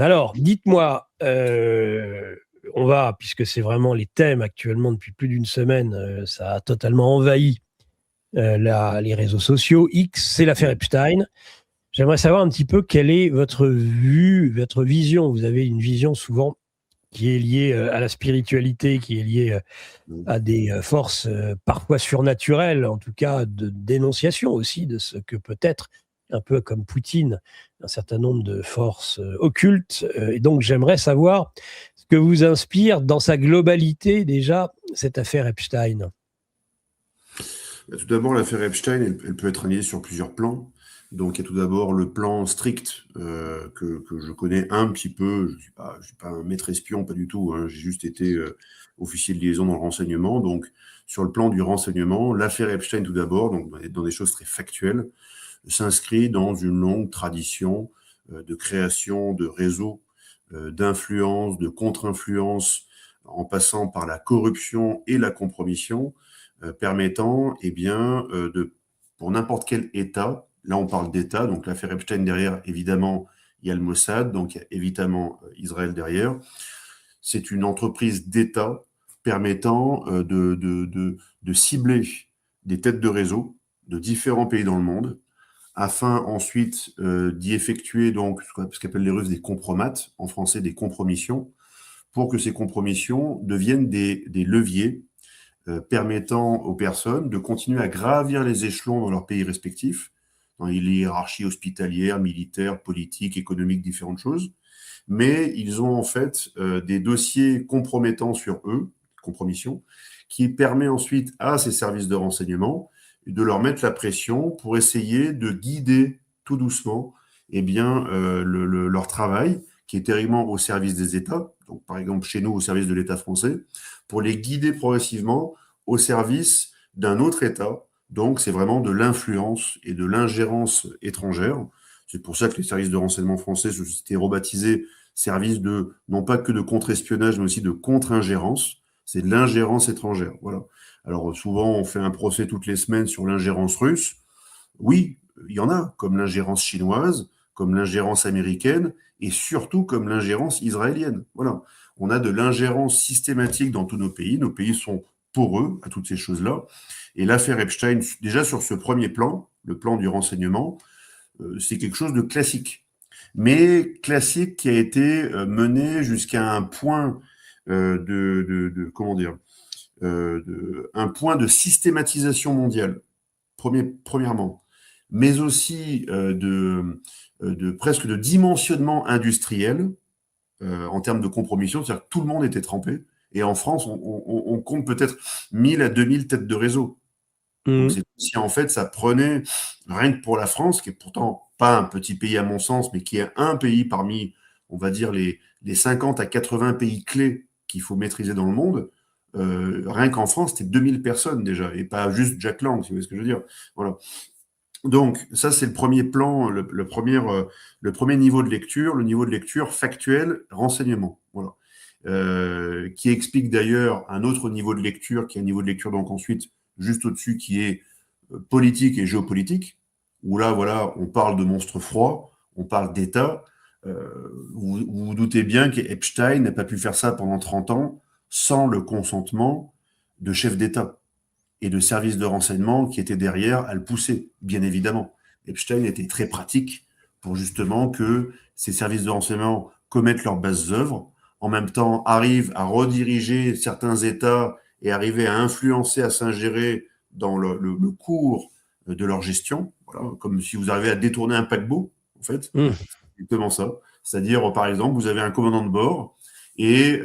Alors, dites-moi, on va, puisque c'est vraiment les thèmes actuellement depuis plus d'une semaine, ça a totalement envahi les réseaux sociaux. X, c'est l'affaire Epstein. J'aimerais savoir un petit peu quelle est votre vue, votre vision. Vous avez une vision souvent qui est liée à la spiritualité, qui est liée à des forces parfois surnaturelles, en tout cas de dénonciation aussi de ce que peut être, un peu comme Poutine, un certain nombre de forces occultes. Et donc j'aimerais savoir ce que vous inspire dans sa globalité déjà cette affaire Epstein. Tout d'abord, l'affaire Epstein, elle peut être analysée sur plusieurs plans. Donc, il y a tout d'abord le plan strict que je connais un petit peu. Je suis pas un maître espion, pas du tout, hein. J'ai juste été officier de liaison dans le renseignement. Donc, sur le plan du renseignement, l'affaire Epstein, tout d'abord, donc dans des choses très factuelles, s'inscrit dans une longue tradition de création de réseaux d'influence, de contre-influence, en passant par la corruption et la compromission, permettant, pour n'importe quel État, là on parle d'État, donc l'affaire Epstein derrière, évidemment, il y a le Mossad, donc il y a évidemment Israël derrière. C'est une entreprise d'État permettant de cibler des têtes de réseau de différents pays dans le monde, afin ensuite d'y effectuer donc ce qu'appellent les Russes des compromates, en français des compromissions, pour que ces compromissions deviennent des leviers permettant aux personnes de continuer à gravir les échelons dans leur pays respectifs, dans les hiérarchies hospitalières, militaires, politiques, économiques, différentes choses. Mais ils ont en fait des dossiers compromettants sur eux, compromission, qui permet ensuite à ces services de renseignement de leur mettre la pression pour essayer de guider tout doucement leur travail, qui est terriblement au service des États, donc par exemple chez nous au service de l'État français, pour les guider progressivement au service d'un autre État. Donc c'est vraiment de l'influence et de l'ingérence étrangère. C'est pour ça que les services de renseignement français se sont été rebaptisés services de, non pas que de contre-espionnage, mais aussi de contre-ingérence. C'est de l'ingérence étrangère. Voilà. Alors souvent, on fait un procès toutes les semaines sur l'ingérence russe. Oui, il y en a, comme l'ingérence chinoise, comme l'ingérence américaine, et surtout comme l'ingérence israélienne. Voilà. On a de l'ingérence systématique dans tous nos pays. Nos pays sont poreux à toutes ces choses-là. Et l'affaire Epstein, déjà sur ce premier plan, le plan du renseignement, c'est quelque chose de classique. Mais classique qui a été mené jusqu'à un point comment dire, un point de systématisation mondiale, premièrement, mais aussi de presque de dimensionnement industriel en termes de compromission, c'est-à-dire que tout le monde était trempé. Et en France, on compte peut-être 1000 à 2000 têtes de réseau. Donc Mmh. c'est si en fait ça prenait, rien que pour la France, qui est pourtant pas un petit pays à mon sens, mais qui est un pays parmi, on va dire, les 50 à 80 pays clés qu'il faut maîtriser dans le monde, rien qu'en France, c'était 2000 personnes déjà, et pas juste Jack Lang, si vous voyez ce que je veux dire. Voilà. Donc ça, c'est le premier plan, le premier niveau de lecture, le niveau de lecture factuel, renseignement. Voilà. Qui explique d'ailleurs un autre niveau de lecture, qui est un niveau de lecture donc ensuite juste au-dessus, qui est politique et géopolitique, où là, voilà, on parle de monstres froids, on parle d'État. Vous vous doutez bien qu'Epstein n'a pas pu faire ça pendant 30 ans sans le consentement de chefs d'État et de services de renseignement qui étaient derrière à le pousser, bien évidemment. Epstein était très pratique pour justement que ces services de renseignement commettent leurs basses œuvres, en même temps arrivent à rediriger certains États et arriver à influencer, à s'ingérer dans le cours de leur gestion, voilà, comme si vous arrivez à détourner un paquebot, en fait, Mmh. c'est exactement ça. C'est-à-dire, par exemple, vous avez un commandant de bord et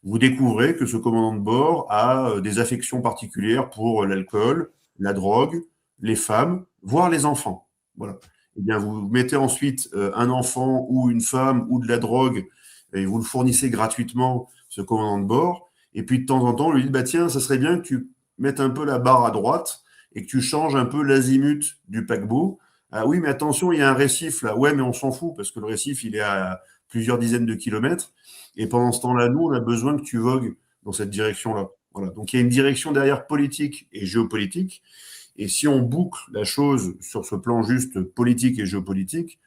vous découvrez que ce commandant de bord a des affections particulières pour l'alcool, la drogue, les femmes, voire les enfants. Voilà. Eh bien, vous mettez ensuite un enfant ou une femme ou de la drogue et vous le fournissez gratuitement, ce commandant de bord. Et puis de temps en temps, on lui dit, bah tiens, ça serait bien que tu mettes un peu la barre à droite et que tu changes un peu l'azimut du paquebot. Ah oui, mais attention, il y a un récif là. Ouais, mais on s'en fout parce que le récif, il est à plusieurs dizaines de kilomètres. Et pendant ce temps-là, nous, on a besoin que tu vogues dans cette direction-là. Voilà. Donc, il y a une direction derrière politique et géopolitique. Et si on boucle la chose sur ce plan juste politique et géopolitique,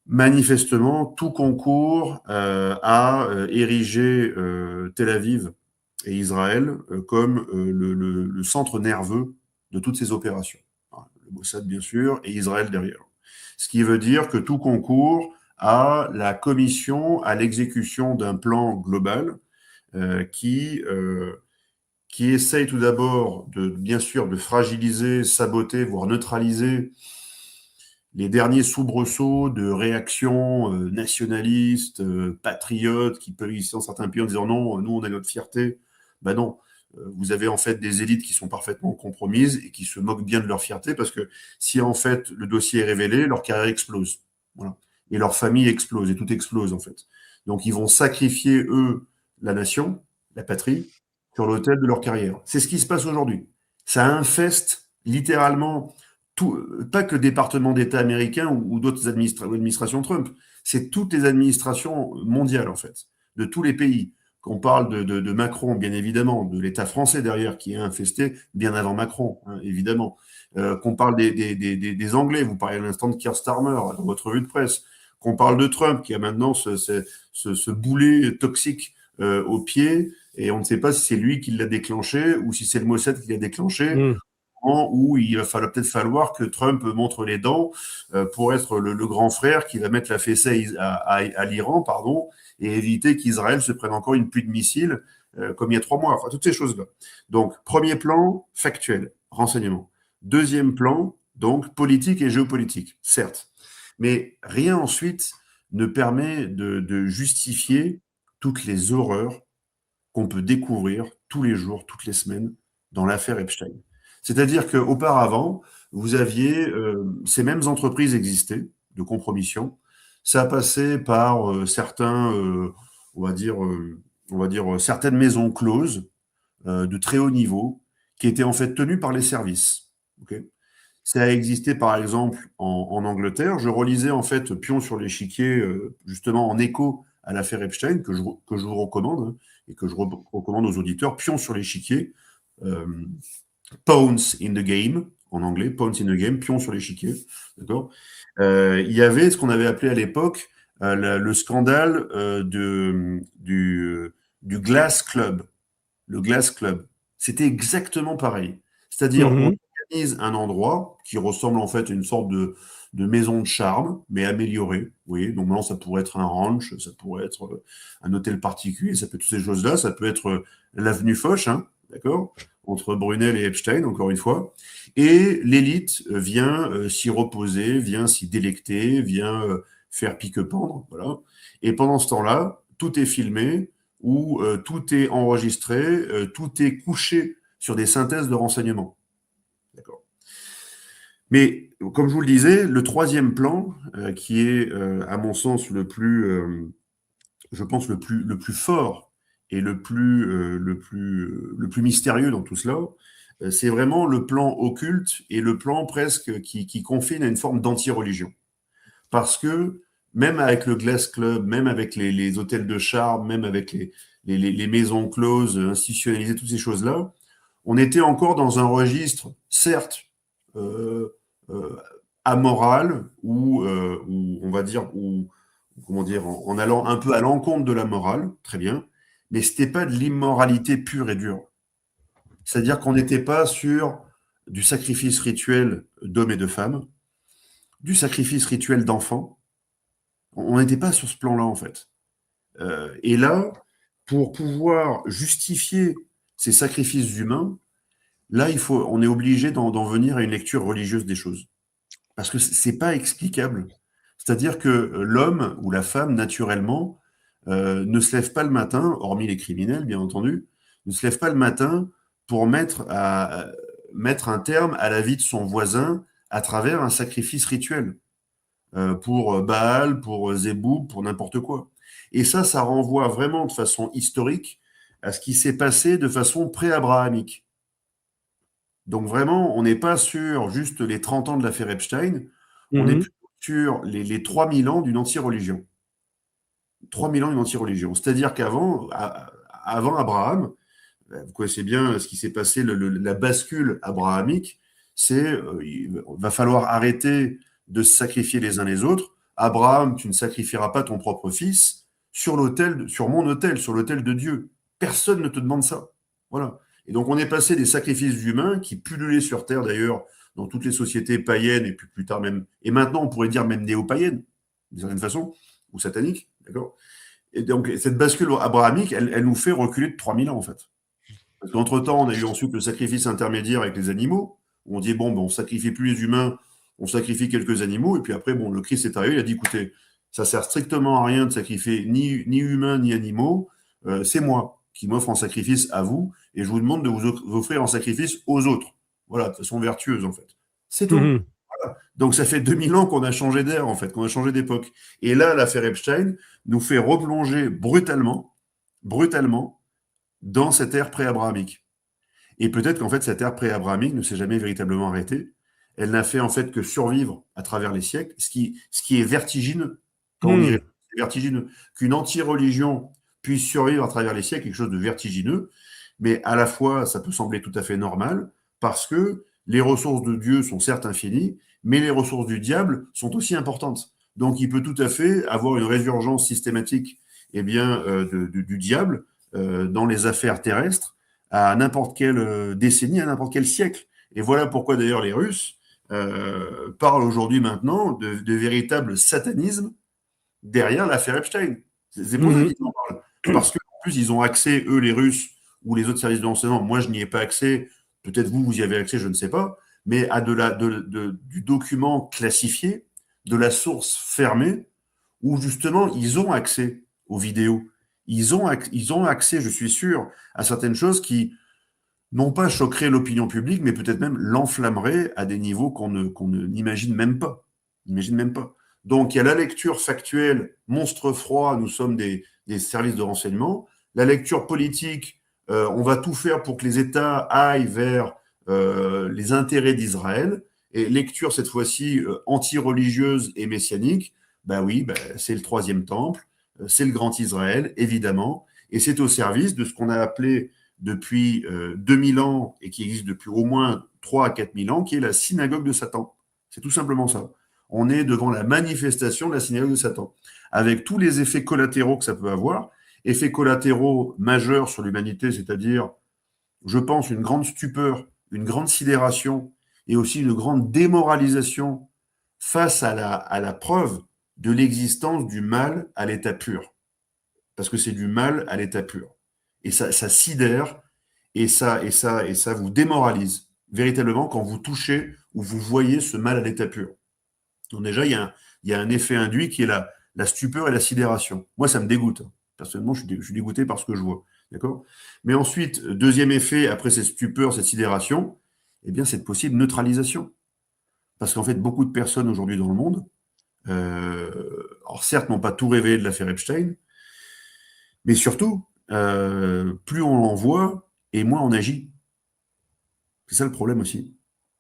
manifestement, tout concourt à ériger Tel Aviv et Israël comme le centre nerveux de toutes ces opérations. Le Mossad, bien sûr, et Israël derrière. Ce qui veut dire que tout concourt à la commission, à l'exécution d'un plan global qui essaye tout d'abord, bien sûr, de fragiliser, saboter, voire neutraliser les derniers soubresauts de réactions nationalistes, patriotes, qui peuvent exister dans certains pays en disant non, nous on a notre fierté. Ben non, vous avez en fait des élites qui sont parfaitement compromises et qui se moquent bien de leur fierté parce que si en fait le dossier est révélé, leur carrière explose. Voilà. Et leur famille explose et tout explose en fait. Donc ils vont sacrifier eux la nation, la patrie, sur l'autel de leur carrière. C'est ce qui se passe aujourd'hui. Ça infeste littéralement tout, pas que le département d'État américain ou d'autres administrations Trump, c'est toutes les administrations mondiales en fait, de tous les pays. Qu'on parle de Macron, bien évidemment, de l'État français derrière qui est infesté bien avant Macron, hein, évidemment. Qu'on parle des Anglais, vous parlez à l'instant de Keir Starmer dans votre revue de presse. Qu'on parle de Trump qui a maintenant ce boulet toxique au pied et on ne sait pas si c'est lui qui l'a déclenché ou si c'est le Mossad qui l'a déclenché. Mmh. Où il va peut-être falloir que Trump montre les dents pour être le grand frère qui va mettre la fessée à l'Iran, pardon, et éviter qu'Israël se prenne encore une pluie de missiles comme il y a 3 mois. Enfin, toutes ces choses-là. Donc, premier plan, factuel, renseignement. Deuxième plan, donc, politique et géopolitique, certes. Mais rien ensuite ne permet de justifier toutes les horreurs qu'on peut découvrir tous les jours, toutes les semaines dans l'affaire Epstein. C'est-à-dire qu'auparavant, vous aviez ces mêmes entreprises existaient de compromission. Ça passait par certains, on va dire certaines maisons closes de très haut niveau qui étaient en fait tenues par les services. Okay. Ça a existé par exemple en Angleterre. Je relisais en fait Pion sur l'échiquier, justement en écho à l'affaire Epstein, que je vous recommande, hein, et que je recommande aux auditeurs. Pion sur l'échiquier, euh, Pawns in the Game, en anglais, Pawns in the Game, pion sur l'échiquier. D'accord. Il y avait ce qu'on avait appelé à l'époque le scandale du Glass Club. Le Glass Club. C'était exactement pareil. C'est-à-dire, on Mmh. organise un endroit qui ressemble en fait à une sorte de maison de charme, mais améliorée. Vous voyez, donc maintenant, ça pourrait être un ranch, ça pourrait être un hôtel particulier, ça peut être toutes ces choses-là, ça peut être l'avenue Foch, hein, d'accord, entre Brunel et Epstein, encore une fois. Et l'élite vient s'y reposer, vient s'y délecter, vient faire pique-pendre, voilà. Et pendant ce temps-là, tout est filmé, où tout est enregistré, tout est couché sur des synthèses de renseignements. D'accord. Mais comme je vous le disais, le troisième plan, qui est, à mon sens, je pense, le plus fort et le plus mystérieux dans tout cela, c'est vraiment le plan occulte et le plan presque qui confine à une forme d'anti-religion. Parce que même avec le Glass Club, même avec les hôtels de charme, même avec les maisons closes, institutionnalisées, toutes ces choses-là, on était encore dans un registre, certes, euh, euh, amoral, ou on va dire, ou comment dire, en allant un peu à l'encontre de la morale, très bien, mais c'était pas de l'immoralité pure et dure. C'est-à-dire qu'on n'était pas sur du sacrifice rituel d'hommes et de femmes, du sacrifice rituel d'enfants. On n'était pas sur ce plan-là, en fait. Et là, pour pouvoir justifier ces sacrifices humains, là, on est obligé d'en venir à une lecture religieuse des choses. Parce que c'est pas explicable. C'est-à-dire que l'homme ou la femme, naturellement, ne se lève pas le matin, hormis les criminels, bien entendu, ne se lève pas le matin pour mettre un terme à la vie de son voisin à travers un sacrifice rituel. Pour Baal, pour Zéboub, pour n'importe quoi. Et ça renvoie vraiment de façon historique à ce qui s'est passé de façon pré-abrahamique. Donc vraiment, on n'est pas sur juste les 30 ans de l'affaire Epstein, on est Mmh. plutôt sur les 3000 ans d'une anti-religion. 3000 ans d'une anti-religion. C'est-à-dire avant Abraham, vous connaissez bien ce qui s'est passé, la bascule abrahamique, c'est il va falloir arrêter de se sacrifier les uns les autres. Abraham, tu ne sacrifieras pas ton propre fils sur mon autel, sur l'autel de Dieu. Personne ne te demande ça. Voilà. Et donc, on est passé des sacrifices humains qui pullulaient sur Terre, d'ailleurs, dans toutes les sociétés païennes, et puis plus tard même, et maintenant, on pourrait dire même néo-païennes, d'une certaine façon, ou sataniques, d'accord? Et donc, cette bascule abrahamique, elle nous fait reculer de 3000 ans, en fait. Parce qu'entre-temps, on a eu ensuite le sacrifice intermédiaire avec les animaux, où on dit, bon, ben, on sacrifie plus les humains, on sacrifie quelques animaux, et puis après, bon, le Christ est arrivé, il a dit, écoutez, ça sert strictement à rien de sacrifier ni humains ni animaux, c'est moi qui m'offre en sacrifice à vous, et je vous demande de vous offrir en sacrifice aux autres. Voilà, de façon vertueuse, en fait. C'est tout. Mhm. Donc ça fait 2000 ans qu'on a changé d'air, en fait, qu'on a changé d'époque. Et là, l'affaire Epstein nous fait replonger brutalement, dans cette ère pré-abrahamique. Et peut-être qu'en fait, cette ère pré-abrahamique ne s'est jamais véritablement arrêtée. Elle n'a fait en fait que survivre à travers les siècles, ce qui est vertigineux. Quand on y Mhm. réfléchit, c'est vertigineux. Qu'une anti-religion puisse survivre à travers les siècles, quelque chose de vertigineux, mais à la fois, ça peut sembler tout à fait normal, parce que les ressources de Dieu sont certes infinies, mais les ressources du diable sont aussi importantes. Donc, il peut tout à fait avoir une résurgence systématique eh bien, du diable dans les affaires terrestres à n'importe quelle décennie, à n'importe quel siècle. Et voilà pourquoi d'ailleurs les Russes parlent aujourd'hui maintenant de véritable satanisme derrière l'affaire Epstein. C'est pour ça Mhm. qu'ils en parlent. Parce qu'en plus, ils ont accès, eux, les Russes, ou les autres services de renseignement. Moi, je n'y ai pas accès. Peut-être vous, vous y avez accès, je ne sais pas. Mais à du document classifié, de la source fermée, où justement, ils ont accès aux vidéos. Ils ont accès, je suis sûr, à certaines choses qui, non pas choqueraient l'opinion publique, mais peut-être même l'enflammeraient à des niveaux n'imagine même pas. N'imagine même pas. Donc, il y a la lecture factuelle, monstre froid, nous sommes des services de renseignement. La lecture politique, on va tout faire pour que les États aillent vers les intérêts d'Israël. Et lecture, cette fois-ci, anti-religieuse et messianique, ben oui, ben, c'est le troisième temple, c'est le grand Israël, évidemment, et c'est au service de ce qu'on a appelé depuis 2000 ans et qui existe depuis au moins 3 à 4000 ans, qui est la synagogue de Satan. C'est tout simplement ça. On est devant la manifestation de la synagogue de Satan, avec tous les effets collatéraux que ça peut avoir, effets collatéraux majeurs sur l'humanité, c'est-à-dire, je pense, une grande stupeur, une grande sidération et aussi une grande démoralisation face à la preuve de l'existence du mal à l'état pur. Parce que c'est du mal à l'état pur. Et ça sidère et ça vous démoralise véritablement quand vous touchez ou vous voyez ce mal à l'état pur. Donc déjà, il y a un effet induit qui est la stupeur et la sidération. Moi, ça me dégoûte. Personnellement, je suis dégoûté par ce que je vois. D'accord? Mais ensuite, deuxième effet, après cette stupeur, cette sidération, eh bien, cette possible neutralisation. Parce qu'en fait, beaucoup de personnes aujourd'hui dans le monde, alors certes, n'ont pas tout révélé de l'affaire Epstein, mais surtout, plus on en voit et moins on agit. C'est ça le problème aussi.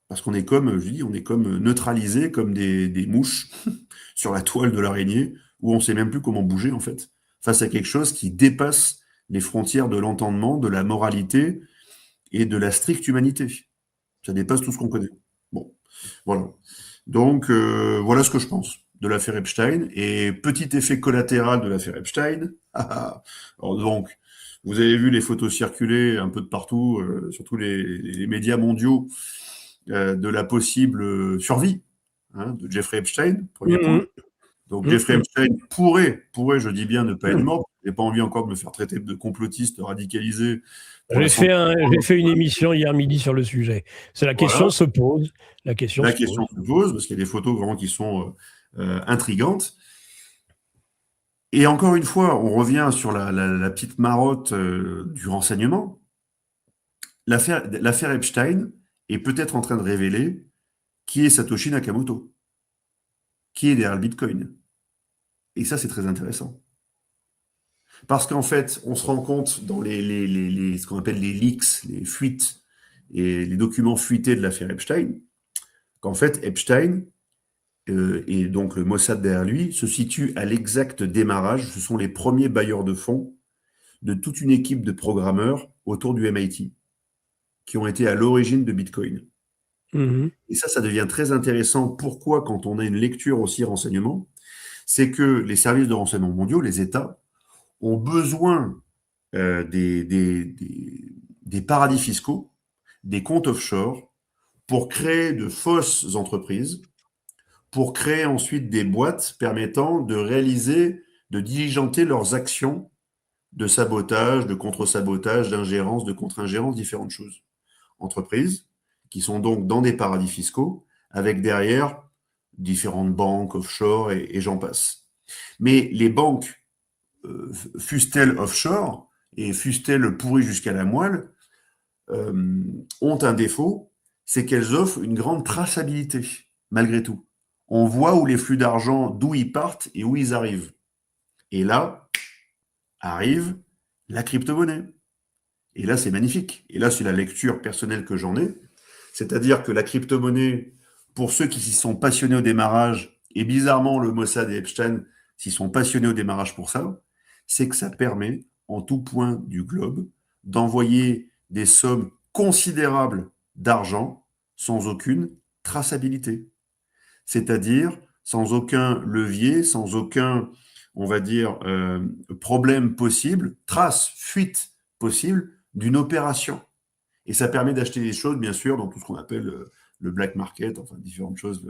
Parce qu'on est comme, je dis, on est comme neutralisé, comme des mouches sur la toile de l'araignée, où on ne sait même plus comment bouger, en fait, face à quelque chose qui dépasse les frontières de l'entendement, de la moralité et de la stricte humanité. Ça dépasse tout ce qu'on connaît. Bon, voilà. Donc, voilà ce que je pense de l'affaire Epstein. Et petit effet collatéral de l'affaire Epstein. Alors donc, vous avez vu les photos circuler un peu de partout, surtout les médias mondiaux, de la possible survie de Jeffrey Epstein, premier point. Mhm. Donc Jeffrey Mhm. Epstein je dis bien, ne pas être mort. Je n'ai pas envie encore de me faire traiter de complotiste radicalisé pour la santé. J'ai fait une émission hier midi sur le sujet. C'est la question Voilà. se pose. La question La se question pose. se pose, parce qu'il y a des photos vraiment qui sont intrigantes. Et encore une fois, on revient sur la petite marotte du renseignement. L'affaire Epstein est peut-être en train de révéler qui est Satoshi Nakamoto, qui est derrière le Bitcoin. Et ça, c'est très intéressant. Parce qu'en fait, on se rend compte dans ce qu'on appelle les leaks, les fuites et les documents fuités de l'affaire Epstein, qu'en fait, Epstein et donc le Mossad derrière lui se situe à l'exact démarrage. Ce sont les premiers bailleurs de fonds de toute une équipe de programmeurs autour du MIT qui ont été à l'origine de Bitcoin. Mhm. Et ça devient très intéressant. Pourquoi, quand on a une lecture aussi renseignement, c'est que les services de renseignement mondiaux, les États, ont besoin des paradis fiscaux, des comptes offshore, pour créer de fausses entreprises, pour créer ensuite des boîtes permettant de réaliser, de diligenter leurs actions de sabotage, de contre-sabotage, d'ingérence, de contre-ingérence, différentes choses. Entreprises qui sont donc dans des paradis fiscaux, avec derrière différentes banques offshore et j'en passe. Mais les banques, fussent-elles offshore et fussent-elles pourries jusqu'à la moelle, ont un défaut, c'est qu'elles offrent une grande traçabilité, malgré tout. On voit où les flux d'argent, d'où ils partent et où ils arrivent. Et là, arrive la crypto-monnaie. Et là, c'est magnifique. Et là, c'est la lecture personnelle que j'en ai. C'est-à-dire que la crypto-monnaie, pour ceux qui s'y sont passionnés au démarrage, et bizarrement, le Mossad et Epstein s'y sont passionnés au démarrage pour ça, c'est que ça permet, en tout point du globe, d'envoyer des sommes considérables d'argent sans aucune traçabilité. C'est-à-dire sans aucun levier, sans aucun, on va dire, problème possible, trace, fuite possible d'une opération. Et ça permet d'acheter des choses, bien sûr, dans tout ce qu'on appelle le black market, enfin différentes choses,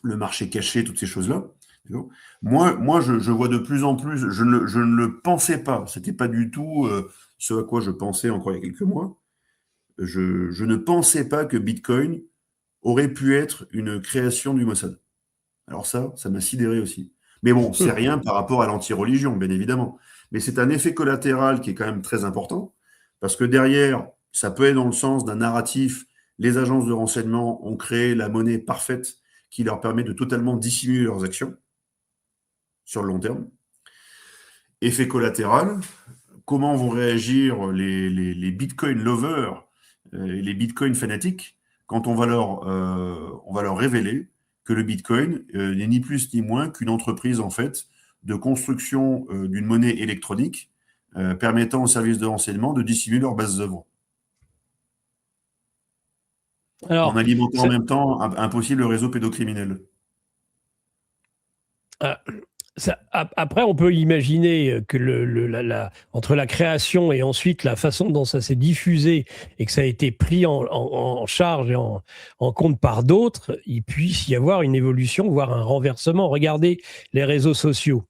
le marché caché, toutes ces choses-là. Moi je vois de plus en plus, je ne le pensais pas, c'était pas du tout ce à quoi je pensais encore il y a quelques mois. Je ne pensais pas que Bitcoin aurait pu être une création du Mossad. Alors ça m'a sidéré aussi. Mais bon, c'est rien par rapport à l'anti-religion, bien évidemment. Mais c'est un effet collatéral qui est quand même très important, parce que derrière, ça peut être dans le sens d'un narratif. Les agences de renseignement ont créé la monnaie parfaite qui leur permet de totalement dissimuler leurs actions sur le long terme. Effet collatéral, comment vont réagir les Bitcoin lovers et les Bitcoin fanatiques quand on va leur révéler que le Bitcoin n'est ni plus ni moins qu'une entreprise en fait de construction d'une monnaie électronique permettant aux services de renseignement de dissimuler leurs bases d'œuvres. En alimentant en même temps un possible réseau pédocriminel. Après, on peut imaginer que entre la création et ensuite la façon dont ça s'est diffusé et que ça a été pris en charge et en compte par d'autres, il puisse y avoir une évolution, voire un renversement. Regardez les réseaux sociaux.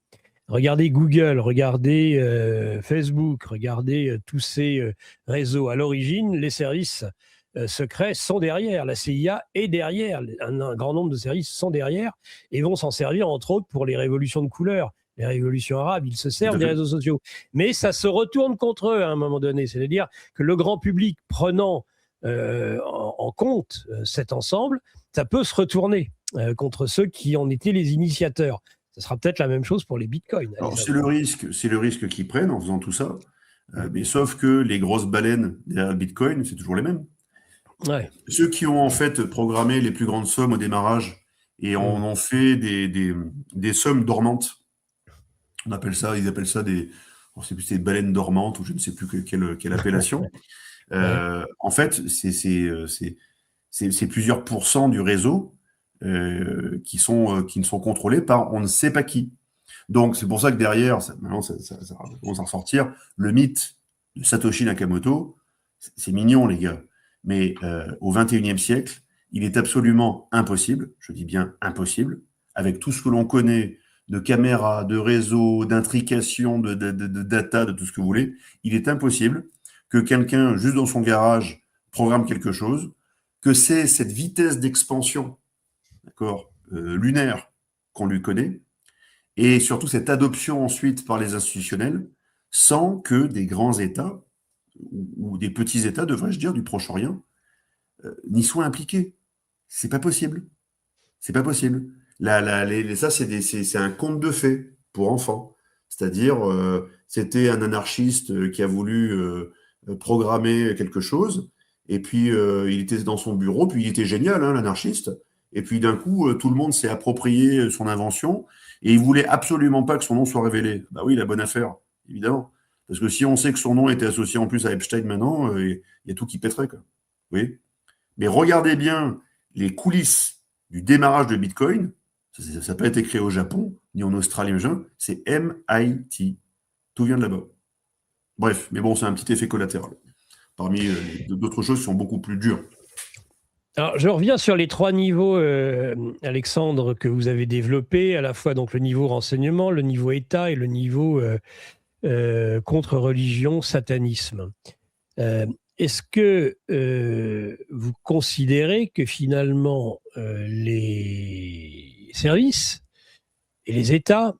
Regardez Google, regardez Facebook, regardez tous ces réseaux. À l'origine, les services secrets sont derrière. La CIA est derrière. Un grand nombre de services sont derrière et vont s'en servir, entre autres, pour les révolutions de couleur. Les révolutions arabes, ils se servent des réseaux sociaux. Mais ça se retourne contre eux à un moment donné. C'est-à-dire que le grand public prenant en compte cet ensemble, ça peut se retourner contre ceux qui en étaient les initiateurs. Ce sera peut-être la même chose pour les bitcoins. Alors, c'est le risque qu'ils prennent en faisant tout ça. Mais sauf que les grosses baleines derrière le bitcoin, c'est toujours les mêmes. Ouais. Ceux qui ont en fait programmé les plus grandes sommes au démarrage et en ont fait des sommes dormantes. Ils appellent ça on sait plus si c'est des baleines dormantes ou je ne sais plus quelle appellation. En fait, c'est plusieurs pourcents du réseau qui ne sont contrôlés par on ne sait pas qui. Donc c'est pour ça que derrière, maintenant ça commence à ressortir, le mythe de Satoshi Nakamoto, c'est mignon les gars, mais au XXIe siècle, il est absolument impossible, je dis bien impossible, avec tout ce que l'on connaît de caméras, de réseaux, d'intrications, de data, de tout ce que vous voulez, il est impossible que quelqu'un, juste dans son garage, programme quelque chose, que c'est cette vitesse d'expansion, d'accord, lunaire qu'on lui connaît, et surtout cette adoption ensuite par les institutionnels, sans que des grands États, ou des petits États, devrais-je dire, du Proche-Orient, n'y soient impliqués. C'est pas possible. C'est pas possible. Ça, c'est un conte de fées pour enfants. C'est-à-dire, c'était un anarchiste qui a voulu programmer quelque chose, et puis il était dans son bureau, puis il était génial, hein, l'anarchiste, et puis d'un coup, tout le monde s'est approprié son invention, et il voulait absolument pas que son nom soit révélé. Bah oui, la bonne affaire, évidemment. Parce que si on sait que son nom était associé en plus à Epstein maintenant, il y a tout qui pèterait, quoi. Oui. Mais regardez bien les coulisses du démarrage de Bitcoin. Ça n'a pas été créé au Japon, ni en Australie, machin, c'est MIT. Tout vient de là-bas. Bref, mais bon, c'est un petit effet collatéral. Parmi d'autres choses qui sont beaucoup plus dures. Alors, je reviens sur les 3 niveaux, Alexandre, que vous avez développés, à la fois donc le niveau renseignement, le niveau État et le niveau contre-religion, satanisme. Est-ce que vous considérez que finalement les services et les États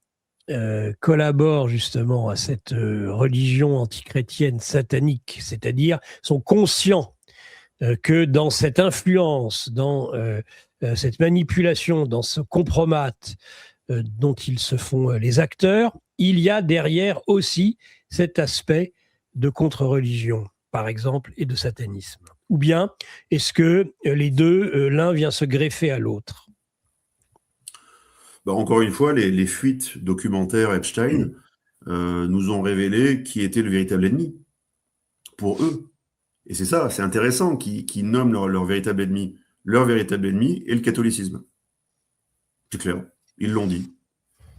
collaborent justement à cette religion antichrétienne satanique, c'est-à-dire sont conscients que dans cette influence, dans cette manipulation, dans ce compromat dont ils se font les acteurs, il y a derrière aussi cet aspect de contre-religion, par exemple, et de satanisme? Ou bien est-ce que les deux, l'un vient se greffer à l'autre? Encore une fois, les fuites documentaires Epstein nous ont révélé qui était le véritable ennemi pour eux. Et c'est ça, c'est intéressant qu'ils nomment leur véritable ennemi. Leur véritable ennemi est le catholicisme. C'est clair, ils l'ont dit.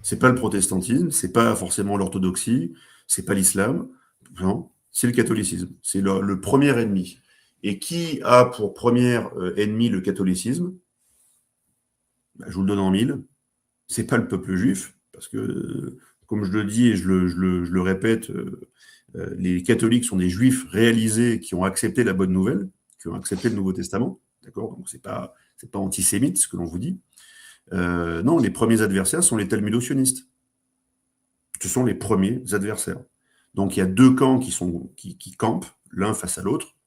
C'est pas le protestantisme, c'est pas forcément l'orthodoxie, c'est pas l'islam, non, c'est le catholicisme. C'est le premier ennemi. Et qui a pour premier ennemi le catholicisme? Je vous le donne en mille. C'est pas le peuple juif, parce que, comme je le dis et je le répète, les catholiques sont des juifs réalisés qui ont accepté la bonne nouvelle, qui ont accepté le Nouveau Testament, d'accord? Donc c'est pas antisémite ce que l'on vous dit. Non, les premiers adversaires sont les talmudo-sionistes. Ce sont les premiers adversaires. Donc il y a 2 camps qui campent, l'un face à l'autre,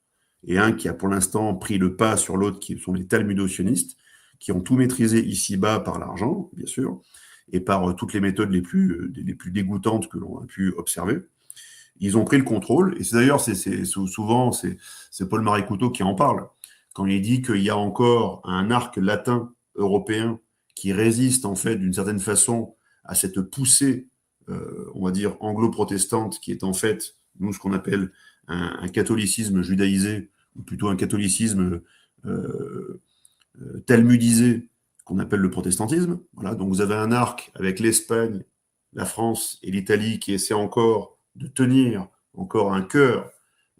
et un qui a pour l'instant pris le pas sur l'autre, qui sont les talmudo-sionistes, qui ont tout maîtrisé ici-bas par l'argent, bien sûr, et par toutes les méthodes les plus dégoûtantes que l'on a pu observer. Ils ont pris le contrôle, et c'est d'ailleurs, souvent, c'est Paul Marie-Couteau qui en parle, quand il dit qu'il y a encore un arc latin européen qui résiste, en fait, d'une certaine façon, à cette poussée, on va dire, anglo-protestante, qui est en fait, nous, ce qu'on appelle un catholicisme judaïsé, ou plutôt un catholicisme talmudisé, qu'on appelle le protestantisme. Voilà, donc vous avez un arc avec l'Espagne, la France et l'Italie qui essaient encore de tenir encore un cœur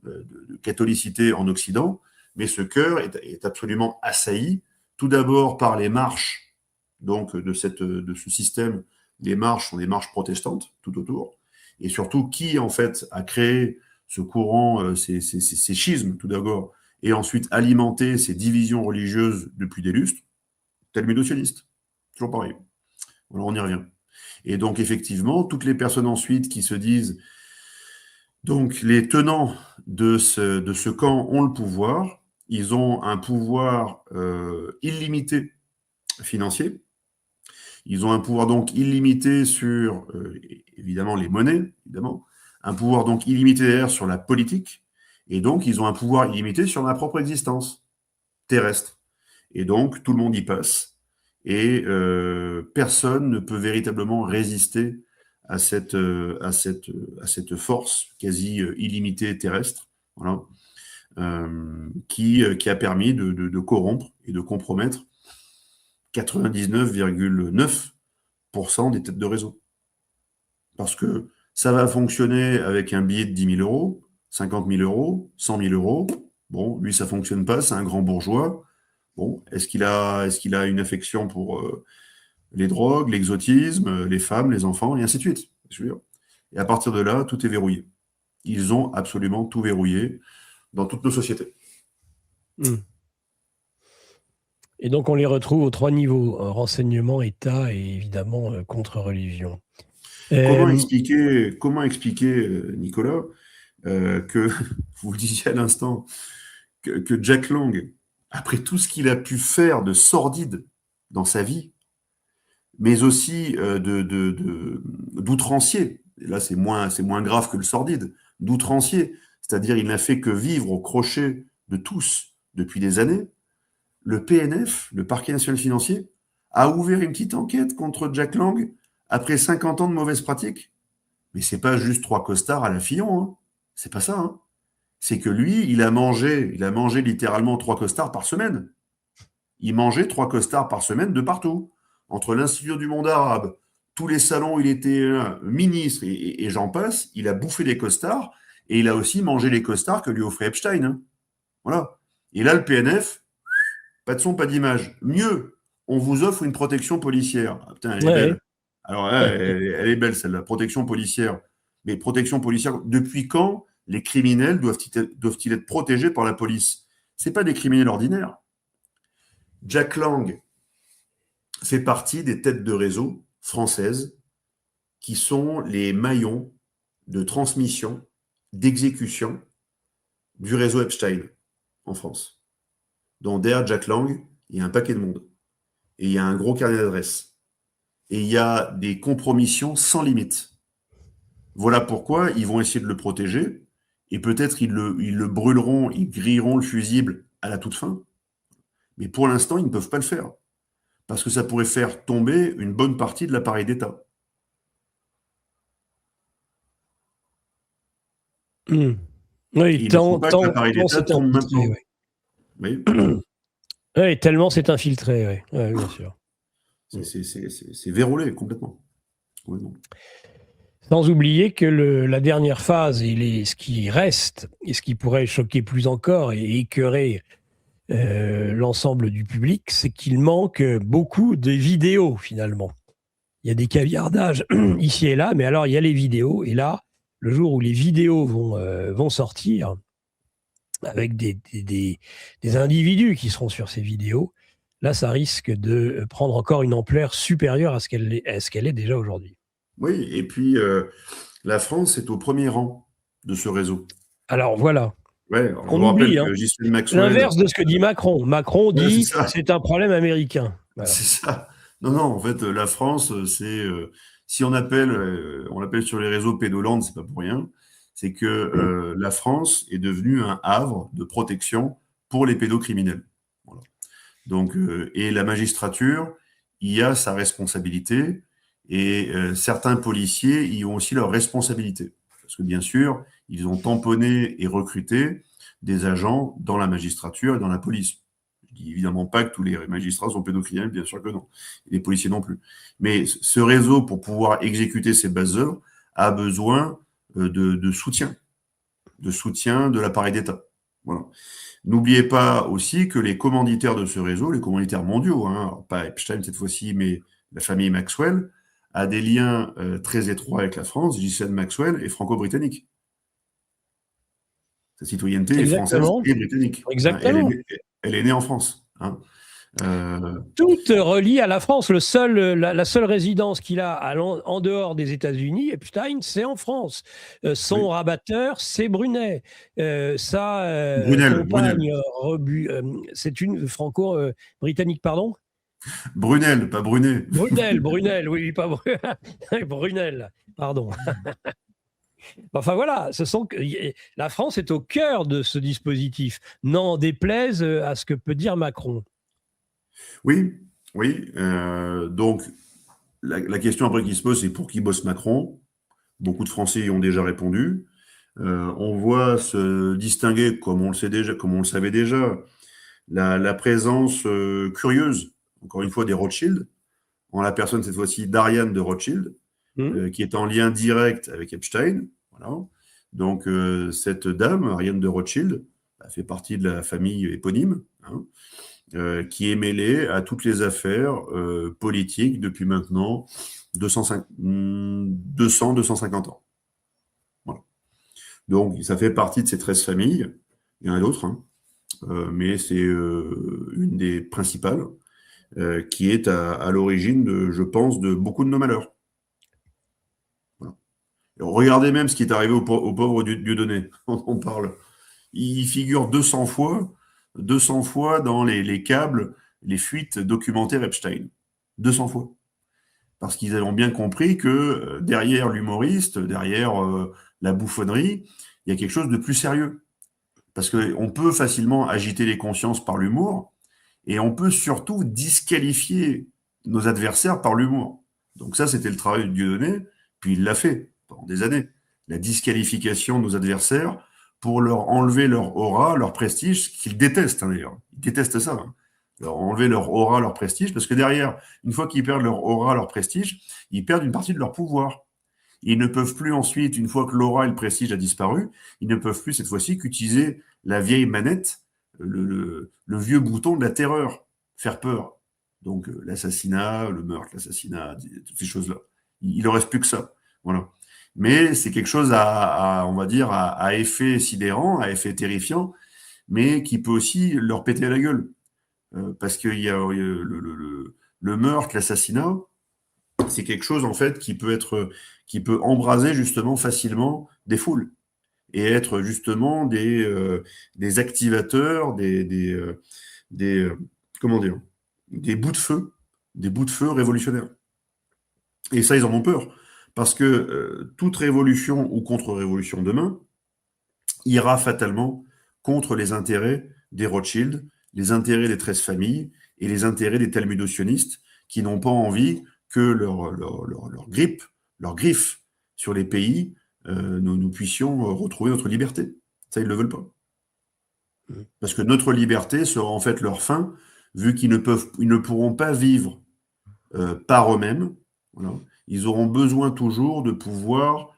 de catholicité en Occident, mais ce cœur est absolument assailli, tout d'abord par les marches donc de ce système. Les marches sont des marches protestantes tout autour, et surtout qui en fait a créé ce courant, ces schismes tout d'abord, et ensuite alimenter ces divisions religieuses depuis des lustres, talmudo-sionistes. Toujours pareil. Alors on y revient. Et donc effectivement, toutes les personnes ensuite qui se disent, donc les tenants de ce camp ont le pouvoir, ils ont un pouvoir illimité financier, ils ont un pouvoir donc illimité sur, évidemment, les monnaies, évidemment, un pouvoir donc illimité d'ailleurs sur la politique, et donc ils ont un pouvoir illimité sur la propre existence terrestre. Et donc tout le monde y passe, et personne ne peut véritablement résister à cette force quasi illimitée terrestre, voilà, qui a permis de corrompre et de compromettre 99,9% des têtes de réseau. Parce que ça va fonctionner avec un billet de 10 000 euros, 50 000 euros, 100 000 euros. Bon, lui, ça fonctionne pas, c'est un grand bourgeois. Bon, est-ce qu'il a une affection pour les drogues, l'exotisme, les femmes, les enfants, et ainsi de suite. Et à partir de là, tout est verrouillé. Ils ont absolument tout verrouillé dans toutes nos sociétés. Et donc, on les retrouve aux 3 niveaux, renseignement, État et évidemment contre-religion. Comment expliquer, Nicolas, que vous le disiez à l'instant, que Jack Lang, après tout ce qu'il a pu faire de sordide dans sa vie, mais aussi d'outrancier, et là c'est moins grave que le sordide, d'outrancier, c'est-à-dire il n'a fait que vivre au crochet de tous depuis des années. Le PNF, le Parquet national financier, a ouvert une petite enquête contre Jack Lang après 50 ans de mauvaises pratiques. Mais c'est pas juste 3 costards à la Fillon, hein. C'est pas ça, hein. C'est que lui, il a mangé littéralement 3 costards par semaine. Il mangeait 3 costards par semaine de partout. Entre l'Institut du monde arabe, tous les salons où il était ministre et j'en passe, il a bouffé les costards et il a aussi mangé les costards que lui offrait Epstein. Hein. Voilà. Et là, le PNF, pas de son, pas d'image. Mieux, on vous offre une protection policière. Ah, putain, elle est Ouais. belle. Alors, elle est belle, celle-là, protection policière. Mais protection policière, depuis quand les criminels doivent-ils être protégés par la police? Ce pas des criminels ordinaires. Jack Lang fait partie des têtes de réseau françaises qui sont les maillons de transmission, d'exécution du réseau Epstein en France. Dans derrière Jack Lang, il y a un paquet de monde. Et il y a un gros carnet d'adresses. Et il y a des compromissions sans limite. Voilà pourquoi ils vont essayer de le protéger. Et peut-être ils le brûleront, ils grilleront le fusible à la toute fin. Mais pour l'instant, ils ne peuvent pas le faire. Parce que ça pourrait faire tomber une bonne partie de l'appareil d'État. Oui, Et il ne faut pas que l'appareil d'État c'est tombe infiltré. maintenant. Oui. Oui. Oui, tellement c'est infiltré, oui, bien sûr. C'est verrouillé complètement. Sans oublier que la dernière phase, ce qui reste, et ce qui pourrait choquer plus encore et écœurer l'ensemble du public, c'est qu'il manque beaucoup de vidéos, finalement. Il y a des caviardages ici et là, mais alors il y a les vidéos, et là, le jour où les vidéos vont sortir, avec des individus qui seront sur ces vidéos, là, ça risque de prendre encore une ampleur supérieure à ce qu'elle est déjà aujourd'hui. Oui, et puis la France est au premier rang de ce réseau. Alors voilà. Ouais, On je vous rappelle oublie, que Ghislaine Maxwell. l'inverse de ce que dit Macron. Macron dit c'est c'est un problème américain. Voilà. C'est ça. Non, en fait, la France, c'est si on appelle sur les réseaux Pédoland, c'est pas pour rien. C'est que la France est devenue un havre de protection pour les pédocriminels. Voilà. Donc, et la magistrature y a sa responsabilité et certains policiers y ont aussi leur responsabilité. Parce que bien sûr, ils ont tamponné et recruté des agents dans la magistrature et dans la police. Je dis évidemment pas que tous les magistrats sont pédocriminels, bien sûr que non. Et les policiers non plus. Mais ce réseau, pour pouvoir exécuter ses bases œuvres, a besoin de soutien de l'appareil d'État. Voilà. N'oubliez pas aussi que les commanditaires de ce réseau, les commanditaires mondiaux, hein, pas Epstein cette fois-ci, mais la famille Maxwell, a des liens très étroits avec la France. Ghislaine Maxwell est franco-britannique. Sa citoyenneté est française et britannique. Exactement. Elle est née en France. Hein. Tout relie à la France. La seule résidence qu'il a en dehors des États-Unis, Epstein, c'est en France. Son rabatteur, c'est Brunet. Sa compagne, c'est une franco-britannique, pardon. Brunel, pas Brunet. Brunel, oui, pas Brunel, pardon. Enfin voilà, la France est au cœur de ce dispositif, n'en déplaise à ce que peut dire Macron. Oui. Donc, la question après qui se pose, c'est pour qui bosse Macron? Beaucoup de Français y ont déjà répondu. On voit se distinguer, comme on le savait déjà, la présence curieuse, encore une fois, des Rothschild, en la personne cette fois-ci d'Ariane de Rothschild, qui est en lien direct avec Epstein. Voilà. Donc, cette dame, Ariane de Rothschild, fait partie de la famille éponyme, qui est mêlée à toutes les affaires politiques depuis maintenant 200-250 ans. Voilà. Donc, ça fait partie de ces 13 familles. Il y en a d'autres, mais c'est une des principales qui est à l'origine, je pense, de beaucoup de nos malheurs. Voilà. Regardez même ce qui est arrivé au pauvre Dieudonné. On parle. Il figure 200 fois dans les câbles, les fuites documentaires Epstein. 200 fois. Parce qu'ils ont bien compris que derrière l'humoriste, derrière la bouffonnerie, il y a quelque chose de plus sérieux. Parce qu'on peut facilement agiter les consciences par l'humour, et on peut surtout disqualifier nos adversaires par l'humour. Donc ça, c'était le travail de Dieudonné, puis il l'a fait pendant des années. La disqualification de nos adversaires pour leur enlever leur aura, leur prestige, qu'ils détestent d'ailleurs. Ils détestent ça. leur enlever leur aura, leur prestige, parce que derrière, une fois qu'ils perdent leur aura, leur prestige, ils perdent une partie de leur pouvoir. Ils ne peuvent plus ensuite, une fois que l'aura et le prestige a disparu, ils ne peuvent plus cette fois-ci qu'utiliser la vieille manette, le vieux bouton de la terreur, faire peur. Donc l'assassinat, le meurtre, l'assassinat, toutes ces choses-là. Il ne reste plus que ça. Voilà. Mais c'est quelque chose on va dire, à effet sidérant, à effet terrifiant, mais qui peut aussi leur péter à la gueule. Parce qu'il y a le meurtre, l'assassinat, c'est quelque chose en fait qui peut embraser justement facilement des foules et être justement des activateurs, comment dire, des bouts de feu révolutionnaires. Et ça, ils en ont peur parce que toute révolution ou contre-révolution demain ira fatalement contre les intérêts des Rothschild, les intérêts des 13 familles et les intérêts des talmudo-sionistes qui n'ont pas envie que leur griffe sur les pays, nous puissions retrouver notre liberté. Ça, ils ne le veulent pas. Parce que notre liberté sera en fait leur fin, vu qu'ils ne pourront pas vivre par eux-mêmes. Voilà. Ils auront besoin toujours de pouvoir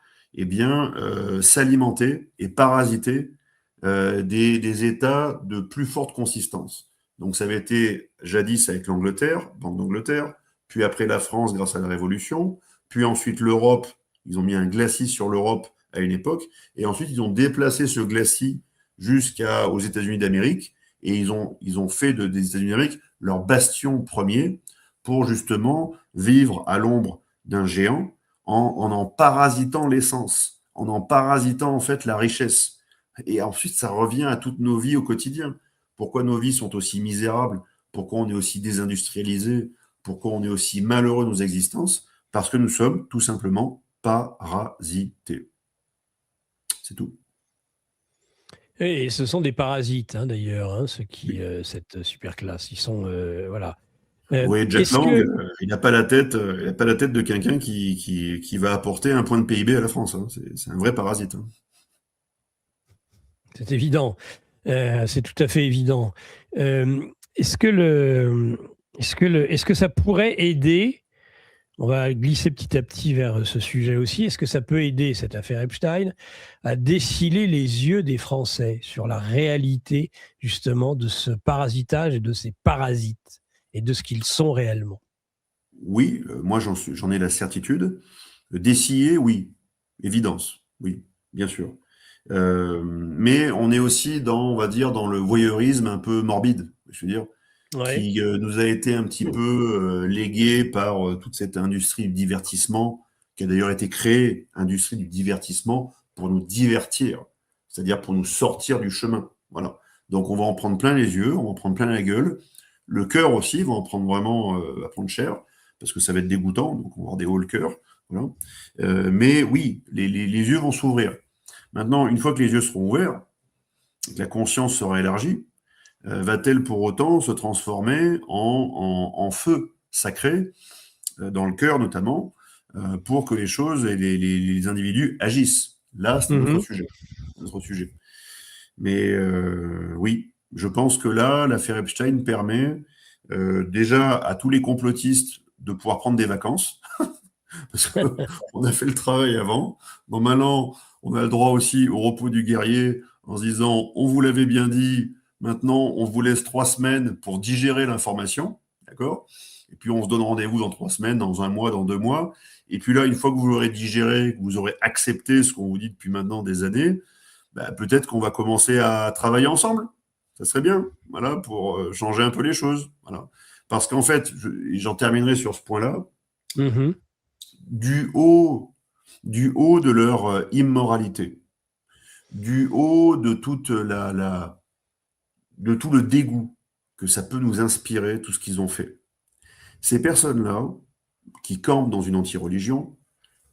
s'alimenter et parasiter des États de plus forte consistance. Donc ça avait été jadis avec l'Angleterre, Banque d'Angleterre, puis après la France grâce à la Révolution, puis ensuite l'Europe, ils ont mis un glacis sur l'Europe à une époque, et ensuite ils ont déplacé ce glacis jusqu'aux États-Unis d'Amérique, et ils ont fait des États-Unis d'Amérique leur bastion premier pour justement vivre à l'ombre d'un géant en parasitant l'essence, en parasitant en fait la richesse. Et ensuite, ça revient à toutes nos vies au quotidien. Pourquoi nos vies sont aussi misérables? Pourquoi on est aussi désindustrialisé? Pourquoi on est aussi malheureux de nos existences? Parce que nous sommes tout simplement parasités. C'est tout. Et ce sont des parasites, hein, d'ailleurs, hein, cette superclasse. Ils sont, voilà. Oui, Jack Est-ce Lang, que il n'a pas la tête, il a pas la tête de quelqu'un qui va apporter un point de PIB à la France. Hein. C'est un vrai parasite. Hein. c'est évident, c'est tout à fait évident. Est-ce que est-ce que ça pourrait aider? On va glisser petit à petit vers ce sujet aussi. Est-ce que ça peut aider, cette affaire Epstein, à déciler les yeux des Français sur la réalité, justement, de ce parasitage et de ces parasites et de ce qu'ils sont réellement? Oui, moi j'en ai la certitude. Dessiller, oui. Évidence, oui, bien sûr. Mais on est aussi dans, on va dire, dans le voyeurisme un peu morbide, je veux dire, Ouais. qui nous a été un petit peu légué par toute cette industrie du divertissement, qui a d'ailleurs été créée, industrie du divertissement, pour nous divertir, c'est-à-dire pour nous sortir du chemin. Voilà. Donc on va en prendre plein les yeux, on va en prendre plein la gueule. Le cœur aussi va en prendre vraiment, va prendre cher, parce que ça va être dégoûtant, donc on va avoir des hauts le cœur. Voilà. Mais oui, les yeux vont s'ouvrir. Maintenant, une fois que les yeux seront ouverts, que la conscience sera élargie, va-t-elle pour autant se transformer en feu sacré, dans le cœur notamment, pour que les choses et les individus agissent? Là, c'est un autre Mhm. sujet. Un autre sujet. Mais oui, je pense que là, l'affaire Epstein permet déjà à tous les complotistes de pouvoir prendre des vacances, parce qu'on a fait le travail avant. Bon, maintenant, on a le droit aussi au repos du guerrier en se disant, on vous l'avait bien dit, maintenant, on vous laisse 3 semaines pour digérer l'information, d'accord? Et puis, on se donne rendez-vous dans 3 semaines, dans un mois, dans 2 mois. Et puis là, une fois que vous l'aurez digéré, que vous aurez accepté ce qu'on vous dit depuis maintenant des années, bah, peut-être qu'on va commencer à travailler ensemble. Ça serait bien, voilà, pour changer un peu les choses. Voilà. Parce qu'en fait, j'en terminerai sur ce point-là, Mhm. du haut, du haut de leur immoralité, du haut de de tout le dégoût que ça peut nous inspirer, tout ce qu'ils ont fait. Ces personnes-là, qui campent dans une anti-religion,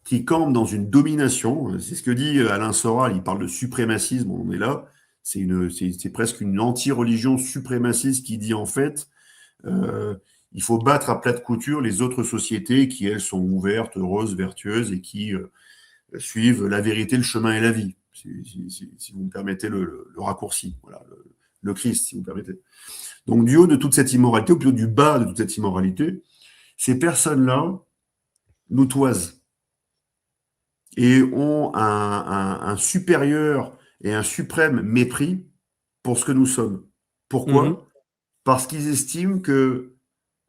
qui campent dans une domination, c'est ce que dit Alain Soral, il parle de suprémacisme, on est là, c'est presque une anti-religion suprémaciste qui dit en fait, euh, il faut battre à plate couture les autres sociétés qui, elles, sont ouvertes, heureuses, vertueuses et qui suivent la vérité, le chemin et la vie, si vous me permettez le raccourci. Voilà, le Christ, si vous permettez. Donc, du haut de toute cette immoralité, ou plutôt du bas de toute cette immoralité, ces personnes-là nous toisent et ont un supérieur et un suprême mépris pour ce que nous sommes. Pourquoi ? Parce qu'ils estiment que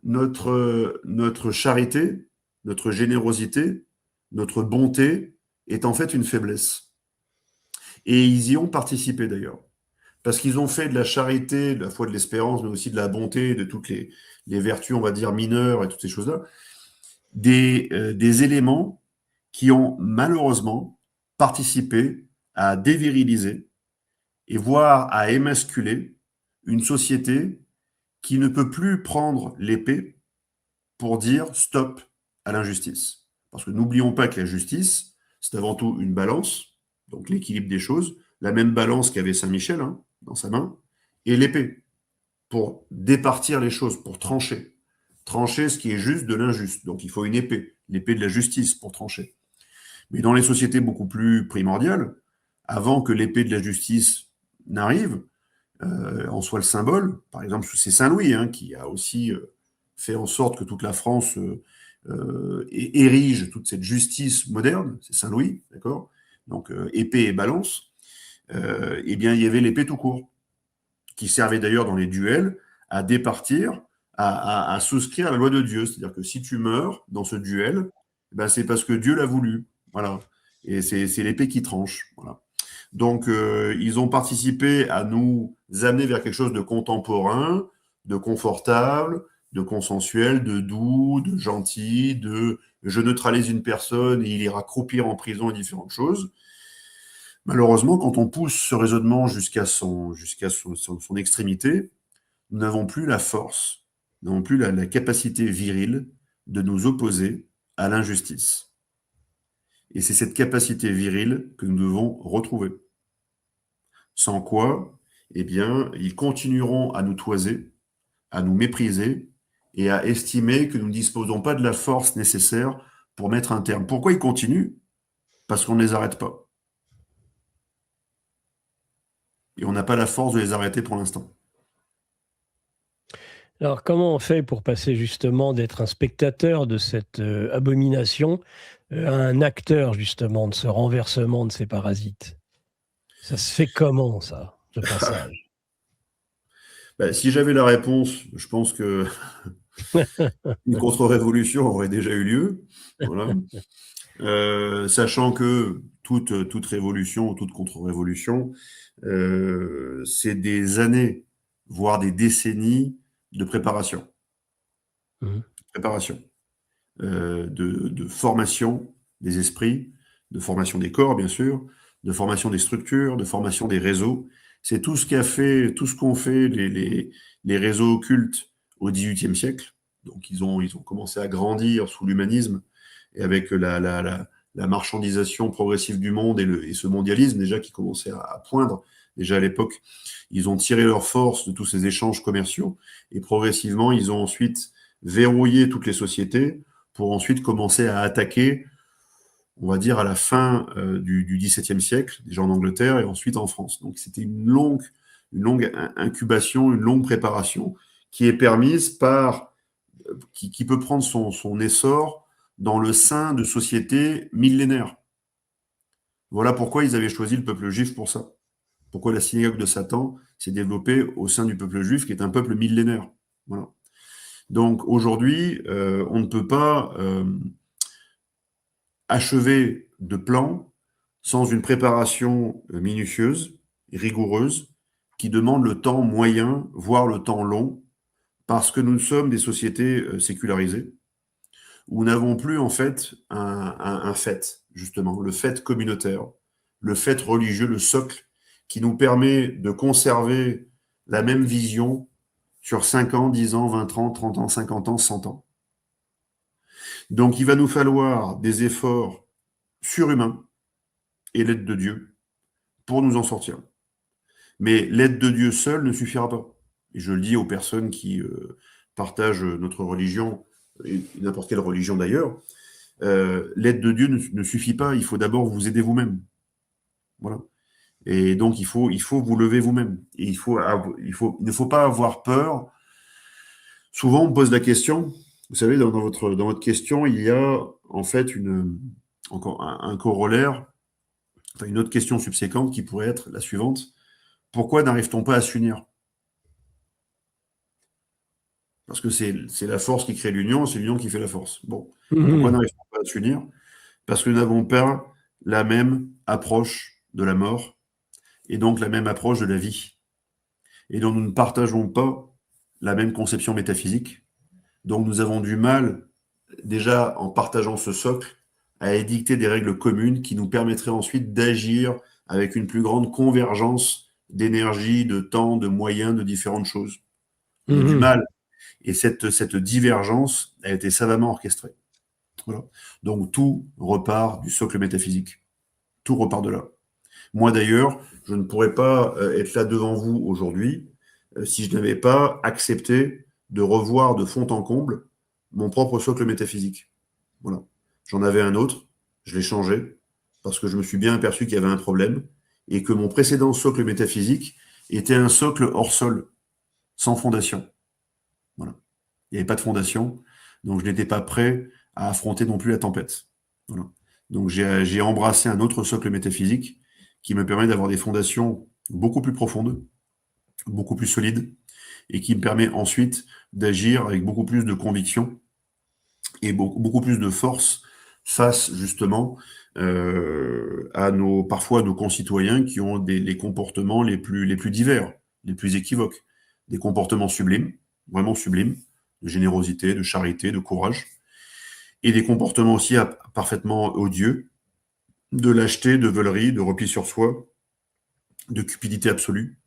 notre charité, notre générosité, notre bonté est en fait une faiblesse. Et ils y ont participé d'ailleurs. Parce qu'ils ont fait de la charité, de la foi de l'espérance, mais aussi de la bonté, de toutes les vertus, on va dire, mineures et toutes ces choses-là, des éléments qui ont malheureusement participé à déviriliser et voire à émasculer une société qui ne peut plus prendre l'épée pour dire stop à l'injustice. Parce que n'oublions pas que la justice, c'est avant tout une balance, donc l'équilibre des choses, la même balance qu'avait Saint-Michel dans sa main, et l'épée, pour départir les choses, pour trancher. Trancher ce qui est juste de l'injuste. Donc il faut une épée, l'épée de la justice pour trancher. Mais dans les sociétés beaucoup plus primordiales, avant que l'épée de la justice n'arrive, en soit le symbole, par exemple, c'est Saint-Louis qui a aussi fait en sorte que toute la France érige toute cette justice moderne, c'est Saint-Louis, d'accord ? Donc épée et balance, eh bien il y avait l'épée tout court, qui servait d'ailleurs dans les duels à départir, à souscrire à la loi de Dieu. C'est-à-dire que si tu meurs dans ce duel, ben c'est parce que Dieu l'a voulu. Voilà. Et c'est l'épée qui tranche. Voilà. Donc, ils ont participé à nous amener vers quelque chose de contemporain, de confortable, de consensuel, de doux, de gentil, de je neutralise une personne et il ira croupir en prison et différentes choses. Malheureusement, quand on pousse ce raisonnement jusqu'à son extrémité, nous n'avons plus la force, nous n'avons plus la capacité virile de nous opposer à l'injustice. Et c'est cette capacité virile que nous devons retrouver. Sans quoi, eh bien, ils continueront à nous toiser, à nous mépriser et à estimer que nous ne disposons pas de la force nécessaire pour mettre un terme. Pourquoi ils continuent ? Parce qu'on ne les arrête pas. Et on n'a pas la force de les arrêter pour l'instant. Alors, comment on fait pour passer justement d'être un spectateur de cette abomination à un acteur justement de ce renversement de ces parasites ? Ça se fait comment, ça, ce passage ? Ben, si j'avais la réponse, je pense que une contre-révolution aurait déjà eu lieu. Voilà. Sachant que toute révolution ou toute contre-révolution, c'est des années, voire des décennies de préparation. Préparation. De formation des esprits, de formation des corps, bien sûr, de formation des structures, de formation des réseaux. C'est tout ce qu'ont fait les réseaux occultes au XVIIIe siècle. Donc, ils ont commencé à grandir sous l'humanisme et avec la marchandisation progressive du monde et ce mondialisme déjà qui commençait à poindre déjà à l'époque. Ils ont tiré leur force de tous ces échanges commerciaux et progressivement, ils ont ensuite verrouillé toutes les sociétés pour ensuite commencer à attaquer, on va dire, à la fin du XVIIe siècle, déjà en Angleterre et ensuite en France. Donc c'était une longue incubation, une longue préparation qui est permise par, qui peut prendre son essor dans le sein de sociétés millénaires. Voilà pourquoi ils avaient choisi le peuple juif pour ça. Pourquoi la synagogue de Satan s'est développée au sein du peuple juif, qui est un peuple millénaire. Voilà. Donc aujourd'hui, on ne peut pas achever de plan sans une préparation minutieuse et rigoureuse qui demande le temps moyen, voire le temps long, parce que nous sommes des sociétés sécularisées, où nous n'avons plus en fait un fait, justement, le fait communautaire, le fait religieux, le socle, qui nous permet de conserver la même vision sur 5 ans, 10 ans, 20 ans, 30 ans, 50 ans, 100 ans. Donc il va nous falloir des efforts surhumains et l'aide de Dieu pour nous en sortir. Mais l'aide de Dieu seule ne suffira pas. Et je le dis aux personnes qui partagent notre religion, et n'importe quelle religion d'ailleurs, l'aide de Dieu ne suffit pas, il faut d'abord vous aider vous-même. Voilà. Et donc, il faut vous lever vous-même. Et il ne faut pas avoir peur. Souvent, on me pose la question, vous savez, dans votre question, il y a en fait encore un corollaire, enfin, une autre question subséquente qui pourrait être la suivante. Pourquoi n'arrive-t-on pas à s'unir? Parce que c'est la force qui crée l'union, c'est l'union qui fait la force. Bon, pourquoi Mhm. n'arrive-t-on pas à s'unir? Parce que nous n'avons pas la même approche de la mort et donc la même approche de la vie. Et donc nous ne partageons pas la même conception métaphysique. Donc nous avons du mal, déjà en partageant ce socle, à édicter des règles communes qui nous permettraient ensuite d'agir avec une plus grande convergence d'énergie, de temps, de moyens, de différentes choses. On a du Mhm. mal. Et cette divergence a été savamment orchestrée. Voilà. Donc tout repart du socle métaphysique. Tout repart de là. Moi d'ailleurs, je ne pourrais pas être là devant vous aujourd'hui si je n'avais pas accepté de revoir de fond en comble mon propre socle métaphysique. Voilà. J'en avais un autre, je l'ai changé parce que je me suis bien aperçu qu'il y avait un problème et que mon précédent socle métaphysique était un socle hors sol, sans fondation. Voilà. Il n'y avait pas de fondation, donc je n'étais pas prêt à affronter non plus la tempête. Voilà. Donc j'ai embrassé un autre socle métaphysique qui me permet d'avoir des fondations beaucoup plus profondes, beaucoup plus solides, et qui me permet ensuite d'agir avec beaucoup plus de conviction et beaucoup plus de force face justement parfois à nos concitoyens qui ont les comportements les plus divers, les plus équivoques, des comportements sublimes, vraiment sublimes, de générosité, de charité, de courage, et des comportements aussi parfaitement odieux, de lâcheté, de veulerie, de repli sur soi, de cupidité absolue.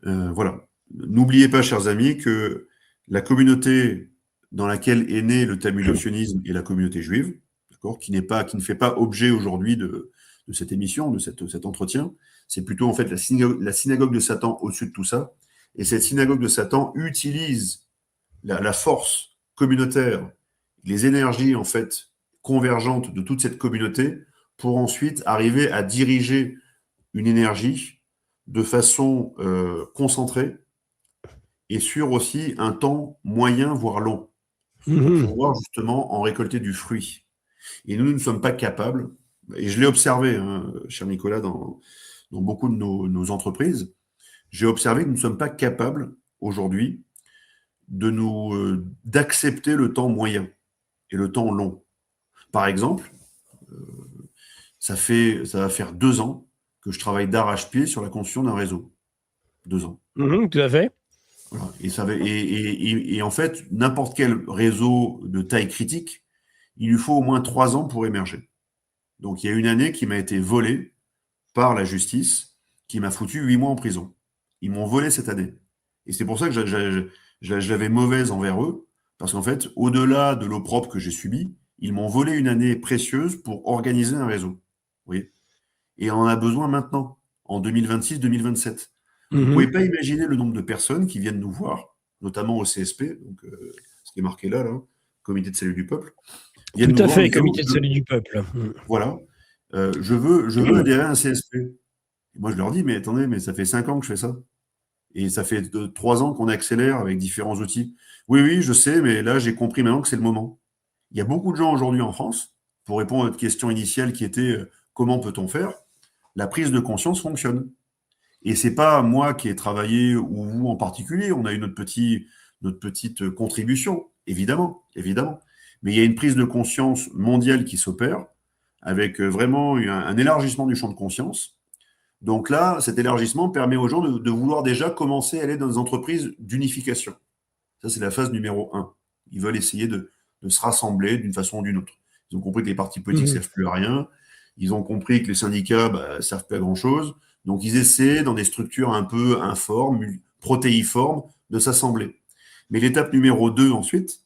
Voilà. N'oubliez pas, chers amis, que la communauté dans laquelle est né le talmudo-sionisme est la communauté juive, d'accord, qui ne fait pas objet aujourd'hui de cette émission, de cet entretien. C'est plutôt en fait la synagogue de Satan au-dessus de tout ça. Et cette synagogue de Satan utilise la force communautaire, les énergies en fait convergentes de toute cette communauté pour ensuite arriver à diriger une énergie de façon concentrée et sur aussi un temps moyen, voire long, pour Mhm. pouvoir justement en récolter du fruit. Et nous ne sommes pas capables, et je l'ai observé, hein, cher Nicolas, dans beaucoup de nos entreprises, j'ai observé que nous ne sommes pas capables aujourd'hui d'accepter le temps moyen et le temps long. Par exemple, ça va faire 2 ans que je travaille d'arrache-pied sur la construction d'un réseau. 2 ans. Mhm, tout à fait. Voilà. Et en fait, n'importe quel réseau de taille critique, il lui faut au moins 3 ans pour émerger. Donc il y a une année qui m'a été volée par la justice, qui m'a foutu 8 mois en prison. Ils m'ont volé cette année. Et c'est pour ça que je l'avais mauvaise envers eux, parce qu'en fait, au-delà de l'opprobre que j'ai subi, ils m'ont volé une année précieuse pour organiser un réseau. Vous voyez. Et on en a besoin maintenant, en 2026-2027. Vous ne pouvez Mhm. pas imaginer le nombre de personnes qui viennent nous voir, notamment au CSP, donc, ce qui est marqué là, Comité de salut du peuple, viennent Tout nous à voir en fait, disant, comité de salut du peuple. voilà, je veux adhérer à un CSP. Et moi, je leur dis, mais attendez, mais ça fait 5 ans que je fais ça. Et ça fait 3 ans qu'on accélère avec différents outils. Oui, oui, je sais, mais là, j'ai compris maintenant que c'est le moment. Il y a beaucoup de gens aujourd'hui en France, pour répondre à notre question initiale qui était comment peut-on faire? La prise de conscience fonctionne. Et c'est pas moi qui ai travaillé ou vous en particulier. On a eu notre petite contribution, évidemment, évidemment. Mais il y a une prise de conscience mondiale qui s'opère avec vraiment un élargissement du champ de conscience. Donc là, cet élargissement permet aux gens de vouloir déjà commencer à aller dans des entreprises d'unification. Ça, c'est la phase numéro 1. Ils veulent essayer de se rassembler d'une façon ou d'une autre. Ils ont compris que les partis politiques ne Mhm. servent plus à rien. Ils ont compris que les syndicats ne servent plus à grand-chose. Donc, ils essaient, dans des structures un peu informes, protéiformes, de s'assembler. Mais l'étape numéro 2, ensuite,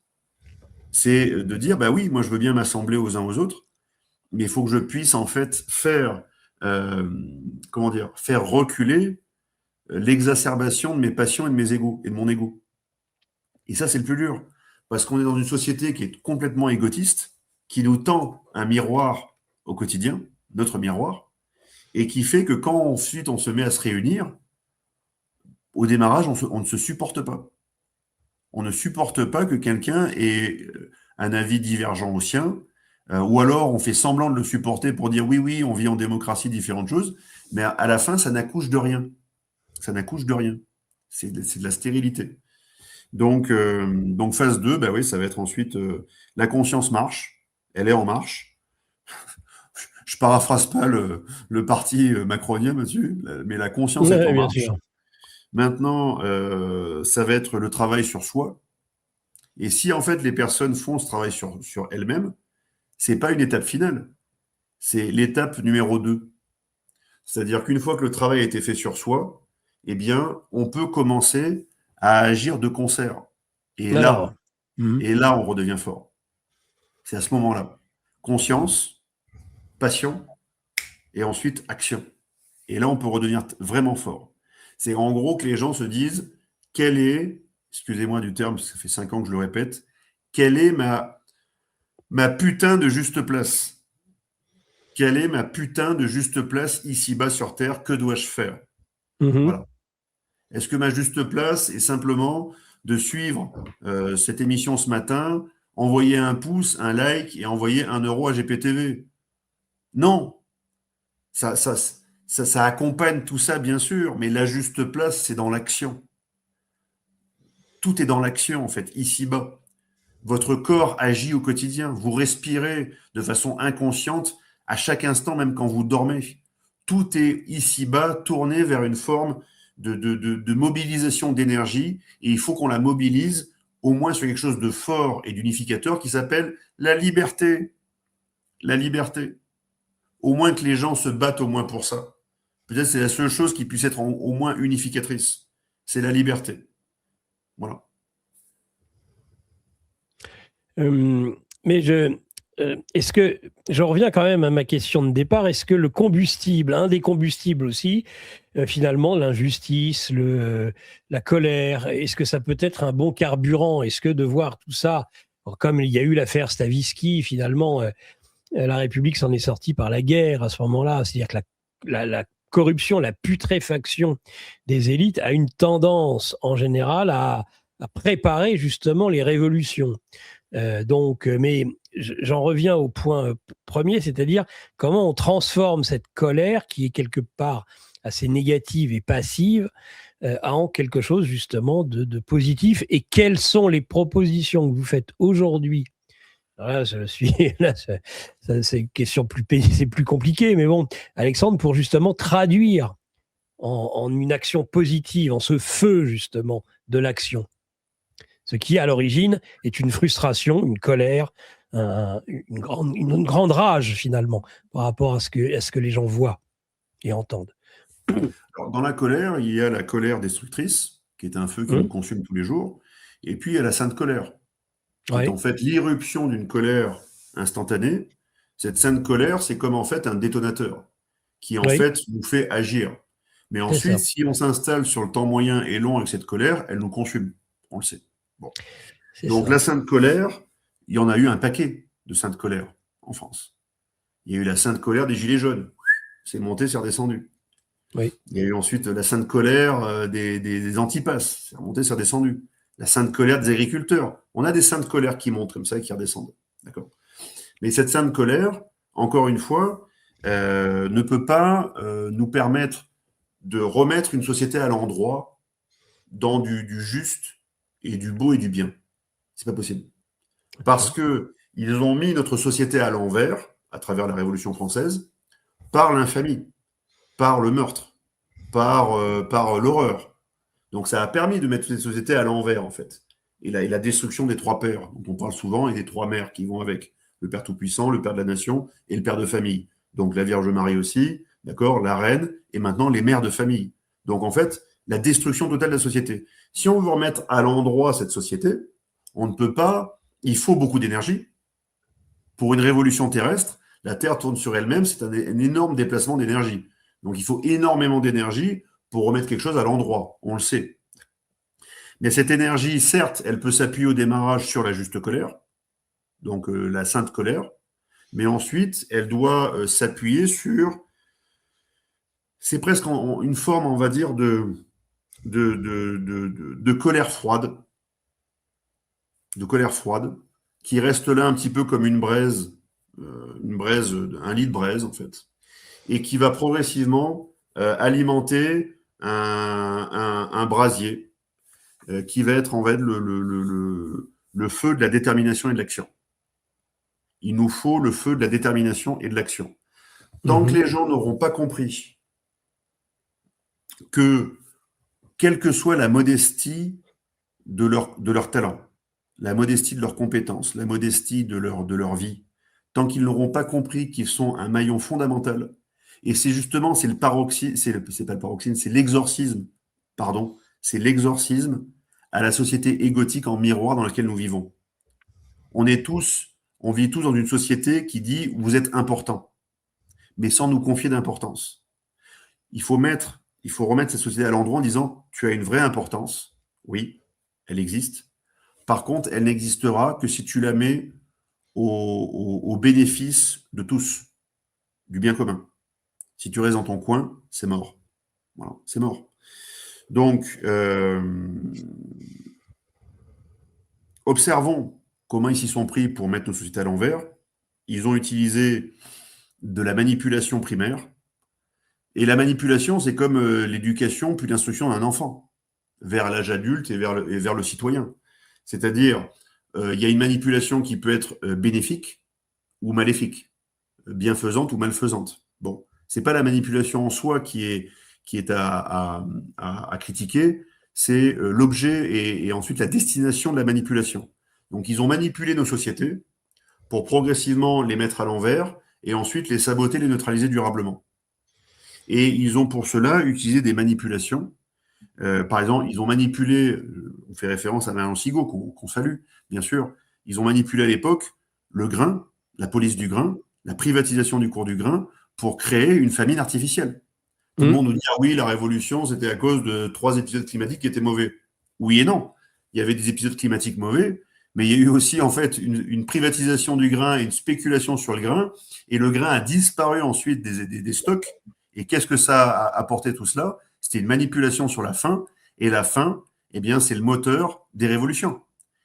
c'est de dire, bah oui, moi, je veux bien m'assembler aux uns aux autres, mais il faut que je puisse, en fait, euh, faire reculer l'exacerbation de mes passions et de mes égos, et de mon ego. Et ça, c'est le plus dur. Parce qu'on est dans une société qui est complètement égotiste, qui nous tend un miroir au quotidien, notre miroir, et qui fait que quand ensuite on se met à se réunir, au démarrage, on ne se supporte pas. On ne supporte pas que quelqu'un ait un avis divergent au sien, ou alors on fait semblant de le supporter pour dire oui, oui, on vit en démocratie, différentes choses, mais à la fin, ça n'accouche de rien. Ça n'accouche de rien. C'est de la stérilité. Donc phase 2, bah oui, ça va être ensuite la conscience marche, elle est en marche. Je paraphrase pas le parti macronien, monsieur, mais la conscience est en Bien marche. sûr. Maintenant, ça va être le travail sur soi. Et si en fait les personnes font ce travail sur elles-mêmes, c'est pas une étape finale, c'est l'étape numéro 2. C'est-à-dire qu'une fois que le travail a été fait sur soi, eh bien, on peut commencer à agir de concert. Et Alors, là, et là, on redevient fort. C'est à ce moment-là. Conscience, passion, et ensuite action. Et là, on peut redevenir vraiment fort. C'est en gros que les gens se disent, quelle est, excusez-moi du terme, ça fait 5 ans que je le répète, quelle est ma putain de juste place? Quelle est ma putain de juste place ici-bas sur Terre? Que dois-je faire? mhm. Voilà. Est-ce que ma juste place est simplement de suivre cette émission ce matin, envoyer un pouce, un like et envoyer 1 € à GPTV? Non, ça accompagne tout ça, bien sûr, mais la juste place, c'est dans l'action. Tout est dans l'action, en fait, ici-bas. Votre corps agit au quotidien. Vous respirez de façon inconsciente à chaque instant, même quand vous dormez. Tout est ici-bas tourné vers une forme de mobilisation d'énergie et il faut qu'on la mobilise au moins sur quelque chose de fort et d'unificateur qui s'appelle la liberté. La liberté. Au moins que les gens se battent au moins pour ça. Peut-être c'est la seule chose qui puisse être au moins unificatrice. C'est la liberté. Voilà. Euh, mais est-ce que, je reviens quand même à ma question de départ, est-ce que le combustible, un des combustibles aussi, finalement, l'injustice, la colère, est-ce que ça peut être un bon carburant? Est-ce que de voir tout ça, comme il y a eu l'affaire Stavisky, finalement, la République s'en est sortie par la guerre à ce moment-là, c'est-à-dire que la corruption, la putréfaction des élites a une tendance en général à préparer justement les révolutions. Mais j'en reviens au point premier, c'est-à-dire comment on transforme cette colère qui est quelque part assez négative et passive en quelque chose justement de positif, et quelles sont les propositions que vous faites aujourd'hui? Là, là, c'est une question c'est plus compliqué, mais bon, Alexandre, pour justement traduire en une action positive, en ce feu justement de l'action. Ce qui, à l'origine, est une frustration, une colère, une grande rage, finalement, par rapport à ce que les gens voient et entendent. Alors, dans la colère, il y a la colère destructrice, qui est un feu qui nous consume tous les jours, et puis il y a la sainte colère, qui est en Ouais, fait l'irruption d'une colère instantanée. Cette sainte colère, c'est comme en fait un détonateur, qui en oui, fait nous fait agir. Mais c'est ensuite, ça. si on s'installe sur le temps moyen et long avec cette colère, elle nous consume. On le sait. Bon. C'est Donc la ça. sainte colère, il y en a eu un paquet de saintes colères en France. Il y a eu la sainte colère des Gilets jaunes. C'est monté, c'est redescendu. Oui, Il y a eu ensuite la sainte colère des antipasses. C'est remonté, c'est redescendu. La sainte colère des agriculteurs. On a des saintes colères qui montent comme ça et qui redescendent. D'accord. Mais cette sainte colère, encore une fois, ne peut pas nous permettre de remettre une société à l'endroit dans du juste et du beau et du bien. C'est pas possible. Parce d'accord. que ils ont mis notre société à l'envers, à travers la Révolution française, par l'infamie, par le meurtre, par l'horreur. Donc ça a permis de mettre cette société à l'envers, en fait. Et la destruction des 3 pères, dont on parle souvent, et des 3 mères qui vont avec. Le Père Tout-Puissant, le Père de la Nation et le Père de famille. Donc la Vierge Marie aussi, d'accord, la Reine, et maintenant les mères de famille. Donc en fait, la destruction totale de la société. Si on veut remettre à l'endroit cette société, on ne peut pas, il faut beaucoup d'énergie. Pour une révolution terrestre, la Terre tourne sur elle-même, c'est un énorme déplacement d'énergie. Donc il faut énormément d'énergie pour remettre quelque chose à l'endroit, on le sait. Mais cette énergie, certes, elle peut s'appuyer au démarrage sur la juste colère, donc la sainte colère, mais ensuite, elle doit s'appuyer sur c'est presque une forme, on va dire, de colère froide, qui reste là un petit peu comme une braise, un lit de braise, en fait, et qui va progressivement alimenter un brasier qui va être en fait le feu de la détermination et de l'action. Il nous faut le feu de la détermination et de l'action. Tant que les gens n'auront pas compris que, quelle que soit la modestie de leur talent, la modestie de leurs compétences, la modestie de leur vie, tant qu'ils n'auront pas compris qu'ils sont un maillon fondamental, et c'est justement, c'est le paroxysme, c'est pas le paroxysme, c'est l'exorcisme, pardon, c'est l'exorcisme à la société égotique en miroir dans laquelle nous vivons. On vit tous dans une société qui dit vous êtes important, mais sans nous confier d'importance. Il faut remettre cette société à l'endroit en disant tu as une vraie importance, oui, elle existe. Par contre, elle n'existera que si tu la mets au bénéfice de tous, du bien commun. Si tu restes dans ton coin, c'est mort. Voilà, c'est mort. Donc, observons comment ils s'y sont pris pour mettre nos sociétés à l'envers. Ils ont utilisé de la manipulation primaire. Et la manipulation, c'est comme l'éducation puis l'instruction d'un enfant vers l'âge adulte et vers le citoyen. C'est-à-dire, il y a une manipulation qui peut être bénéfique ou maléfique, bienfaisante ou malfaisante. Bon, c'est pas la manipulation en soi qui est à critiquer, c'est l'objet et ensuite la destination de la manipulation. Donc, ils ont manipulé nos sociétés pour progressivement les mettre à l'envers et ensuite les saboter, les neutraliser durablement. Et ils ont pour cela utilisé des manipulations. Par exemple, ils ont manipulé, on fait référence à Marion Sigaud, qu'on salue, bien sûr, ils ont manipulé à l'époque le grain, la police du grain, la privatisation du cours du grain, pour créer une famine artificielle. Tout le monde nous dit, ah oui, la révolution, c'était à cause de 3 épisodes climatiques qui étaient mauvais. Oui et non. Il y avait des épisodes climatiques mauvais, mais il y a eu aussi, en fait, une privatisation du grain et une spéculation sur le grain, et le grain a disparu ensuite des stocks. Et qu'est-ce que ça a apporté tout cela? C'était une manipulation sur la faim, et la faim, eh bien, c'est le moteur des révolutions.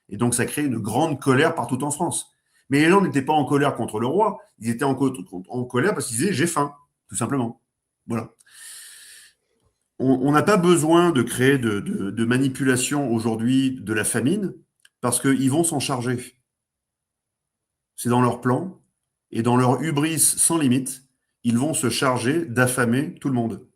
Et donc, ça crée une grande colère partout en France. Mais les gens n'étaient pas en colère contre le roi, ils étaient en colère parce qu'ils disaient « j'ai faim », tout simplement. Voilà. On n'a pas besoin de créer de manipulation aujourd'hui de la famine, parce qu'ils vont s'en charger. C'est dans leur plan, et dans leur hubris sans limite, ils vont se charger d'affamer tout le monde.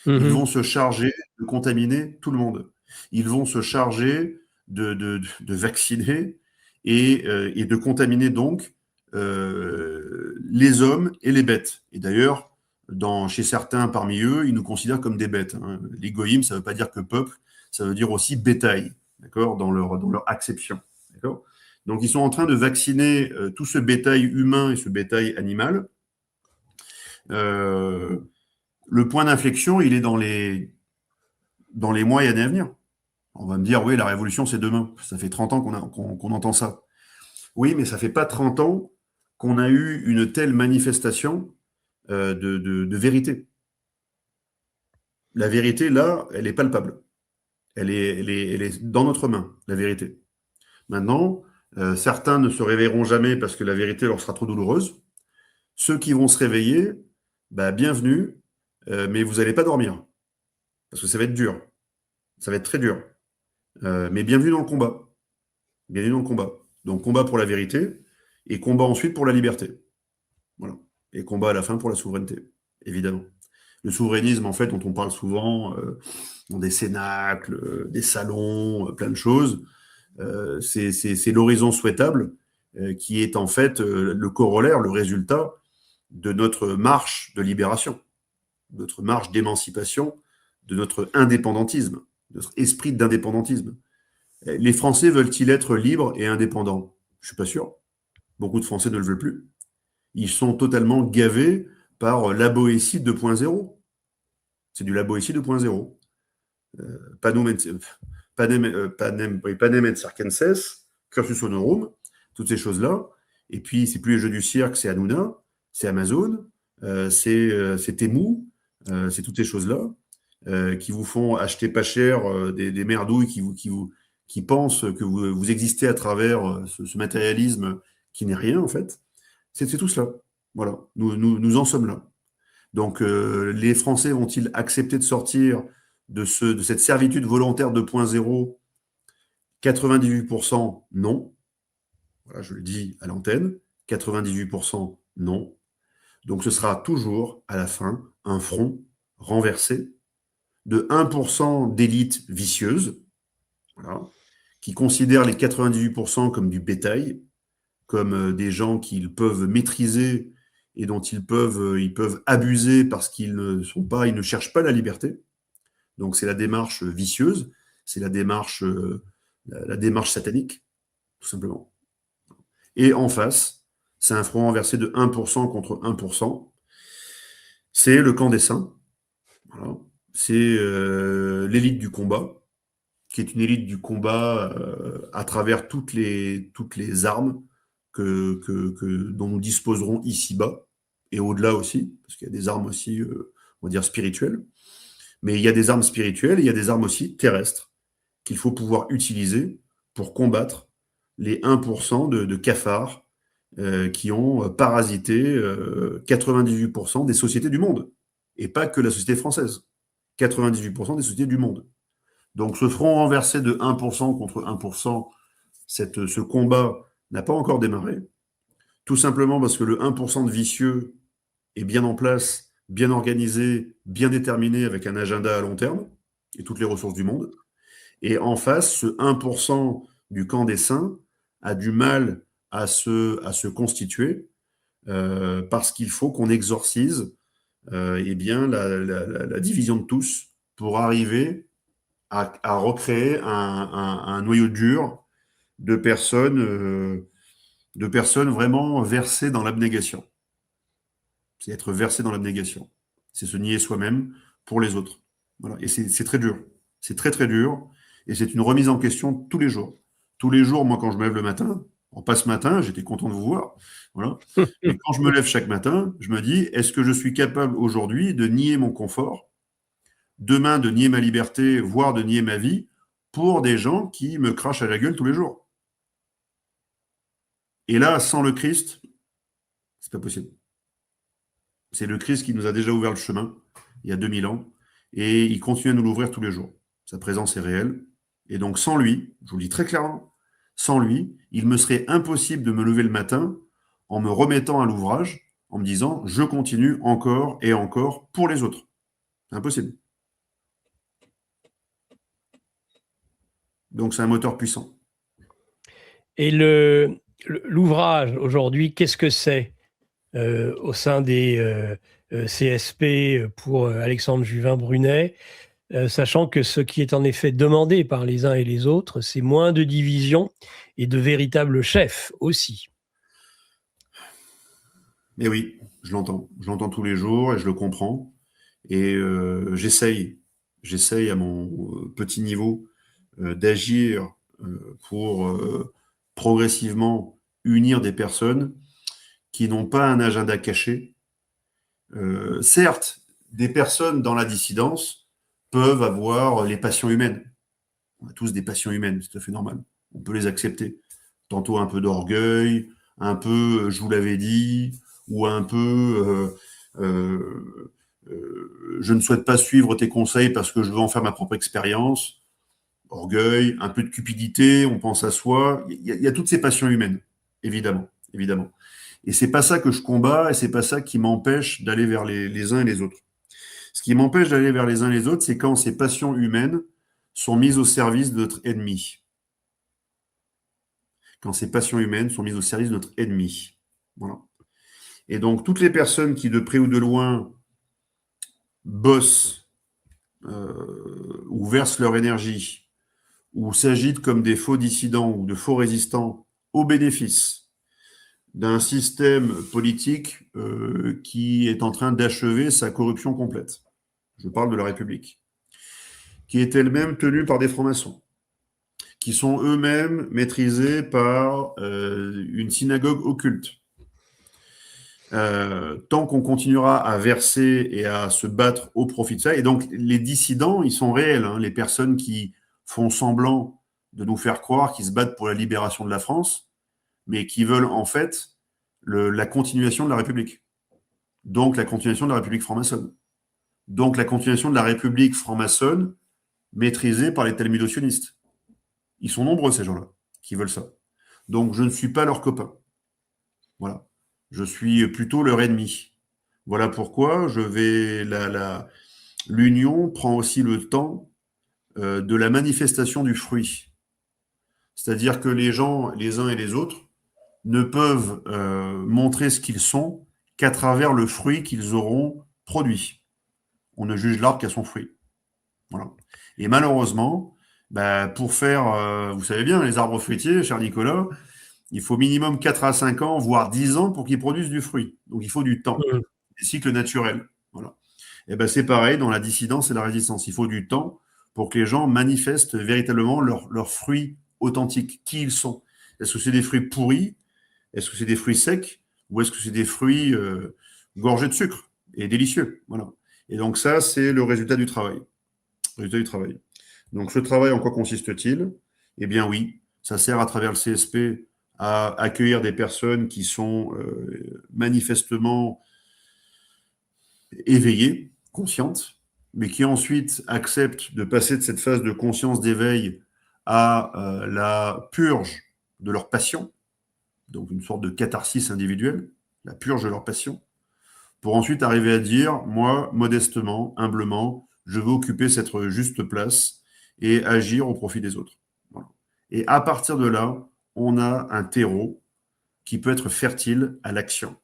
Ils vont se charger de contaminer tout le monde. Ils vont se charger de vacciner et de contaminer donc les hommes et les bêtes. Et d'ailleurs, chez certains parmi eux, ils nous considèrent comme des bêtes. Hein. Les goïms, ça ne veut pas dire que peuple, ça veut dire aussi bétail, d'accord, dans leur acception. D'accord. Donc, ils sont en train de vacciner tout ce bétail humain et ce bétail animal. Le point d'inflexion, il est dans les mois et années à venir. On va me dire, oui, la révolution, c'est demain. Ça fait 30 ans qu'on entend ça. Oui, mais ça fait pas 30 ans qu'on a eu une telle manifestation de vérité. La vérité, là, elle est palpable. Elle est dans notre main, la vérité. Maintenant, certains ne se réveilleront jamais parce que la vérité leur sera trop douloureuse. Ceux qui vont se réveiller, bah, bienvenue, mais vous n'allez pas dormir. Parce que ça va être dur. Ça va être très dur. Mais bienvenue dans le combat. Bienvenue dans le combat. Donc, combat pour la vérité et combat ensuite pour la liberté. Voilà. Et combat à la fin pour la souveraineté, évidemment. Le souverainisme, en fait, dont on parle souvent dans des cénacles, des salons, plein de choses, c'est l'horizon souhaitable qui est en fait le corollaire, le résultat de notre marche de libération, de notre marche d'émancipation, de notre indépendantisme, de notre esprit d'indépendantisme. Les Français veulent-ils être libres et indépendants? Je ne suis pas sûr. Beaucoup de Français ne le veulent plus. Ils sont totalement gavés par la Boétie 2.0. C'est du la Boétie 2.0. Panem et circenses, cursus honorum, toutes ces choses-là. Et puis, c'est plus les jeux du cirque, c'est Hanouna, c'est Amazon, c'est Temu, C'est toutes ces choses-là qui vous font acheter pas cher des merdouilles qui pensent que vous existez à travers ce matérialisme qui n'est rien, en fait. C'est tout cela. Voilà. Nous en sommes là. Donc, les Français vont-ils accepter de sortir de cette servitude volontaire 2.0? 98% non. Voilà, je le dis à l'antenne. 98% non. Donc, ce sera toujours, à la fin, un front renversé de 1% d'élite vicieuse, voilà, qui considèrent les 98% comme du bétail, comme des gens qu'ils peuvent maîtriser et dont ils peuvent abuser parce qu'ils ils ne cherchent pas la liberté. Donc c'est la démarche vicieuse, c'est la démarche satanique, tout simplement. Et en face, c'est un front renversé de 1% contre 1%. C'est le camp des saints. Voilà. C'est l'élite du combat, qui est une élite du combat à travers toutes les armes dont nous disposerons ici-bas, et au-delà aussi, parce qu'il y a des armes aussi, on va dire, spirituelles. Mais il y a des armes spirituelles, et il y a des armes aussi terrestres, qu'il faut pouvoir utiliser pour combattre les 1% de cafards qui ont parasité 98% des sociétés du monde, et pas que la société française. 98% des sociétés du monde. Donc ce front renversé de 1% contre 1%, ce combat n'a pas encore démarré, tout simplement parce que le 1% de vicieux est bien en place, bien organisé, bien déterminé, avec un agenda à long terme, et toutes les ressources du monde. Et en face, ce 1% du camp des saints a du mal à se constituer, parce qu'il faut qu'on exorcise eh bien, la division de tous pour arriver à recréer un noyau dur de personnes vraiment versées dans l'abnégation. C'est être versé dans l'abnégation. C'est se nier soi-même pour les autres. Voilà. Et c'est très dur. C'est très, très dur. Et c'est une remise en question tous les jours. Tous les jours, moi, quand je me lève le matin, pas ce matin, j'étais content de vous voir. Voilà. Mais quand je me lève chaque matin, je me dis, est-ce que je suis capable aujourd'hui de nier mon confort, demain de nier ma liberté, voire de nier ma vie, pour des gens qui me crachent à la gueule tous les jours? Et là, sans le Christ, c'est pas possible. C'est le Christ qui nous a déjà ouvert le chemin, il y a 2000 ans, et il continue à nous l'ouvrir tous les jours. Sa présence est réelle. Et donc, sans lui, je vous le dis très clairement, sans lui, il me serait impossible de me lever le matin en me remettant à l'ouvrage, en me disant, je continue encore et encore pour les autres. C'est impossible. Donc, c'est un moteur puissant. Et l'ouvrage, aujourd'hui, qu'est-ce que c'est au sein des CSP pour Alexandre Juvin-Brunet, sachant que ce qui est en effet demandé par les uns et les autres, c'est moins de division et de véritables chefs aussi. Mais oui, je l'entends. Je l'entends tous les jours et je le comprends. Et j'essaye à mon petit niveau d'agir pour progressivement unir des personnes qui n'ont pas un agenda caché. Certes, des personnes dans la dissidence peuvent avoir les passions humaines. On a tous des passions humaines, c'est tout à fait normal. On peut les accepter. Tantôt un peu d'orgueil, un peu je vous l'avais dit, ou un peu je ne souhaite pas suivre tes conseils parce que je veux en faire ma propre expérience. Orgueil, un peu de cupidité, on pense à soi. Il y a toutes ces passions humaines, évidemment, évidemment. Et c'est pas ça que je combats, et c'est pas ça qui m'empêche d'aller vers les uns et les autres. Ce qui m'empêche d'aller vers les uns et les autres, c'est quand ces passions humaines sont mises au service de notre ennemi. Quand ces passions humaines sont mises au service de notre ennemi. Voilà. Et donc, toutes les personnes qui, de près ou de loin, bossent ou versent leur énergie, ou s'agitent comme des faux dissidents ou de faux résistants au bénéfice d'un système politique qui est en train d'achever sa corruption complète. Je parle de la République, qui est elle-même tenue par des francs-maçons, qui sont eux-mêmes maîtrisés par une synagogue occulte, tant qu'on continuera à verser et à se battre au profit de ça, et donc les dissidents, ils sont réels, hein, les personnes qui font semblant de nous faire croire qu'ils se battent pour la libération de la France, mais qui veulent en fait la continuation de la République. Donc la continuation de la République franc-maçonne. Donc la continuation de la République franc-maçonne maîtrisée par les talmudo-sionistes. Ils sont nombreux, ces gens-là, qui veulent ça. Donc je ne suis pas leur copain. Voilà. Je suis plutôt leur ennemi. Voilà pourquoi l'union prend aussi le temps de la manifestation du fruit. C'est-à-dire que les gens, les uns et les autres, ne peuvent montrer ce qu'ils sont qu'à travers le fruit qu'ils auront produit. On ne juge l'arbre qu'à son fruit. Voilà. Et malheureusement, pour faire, vous savez bien, les arbres fruitiers, cher Nicolas, il faut minimum 4 à 5 ans, voire 10 ans pour qu'ils produisent du fruit. Donc il faut du temps, des cycles naturels. Voilà. Et c'est pareil dans la dissidence et la résistance. Il faut du temps pour que les gens manifestent véritablement leurs fruits authentiques, qui ils sont. Est-ce que c'est des fruits pourris? Est-ce que c'est des fruits secs? Ou est-ce que c'est des fruits gorgés de sucre et délicieux? Voilà. Et donc ça, c'est le résultat du travail. Donc ce travail, en quoi consiste-t-il? Eh bien oui, ça sert à travers le CSP à accueillir des personnes qui sont manifestement éveillées, conscientes, mais qui ensuite acceptent de passer de cette phase de conscience d'éveil à la purge de leur passion, donc une sorte de catharsis individuelle, la purge de leur passion, pour ensuite arriver à dire, moi, modestement, humblement, je veux occuper cette juste place et agir au profit des autres. Voilà. Et à partir de là, on a un terreau qui peut être fertile à l'action.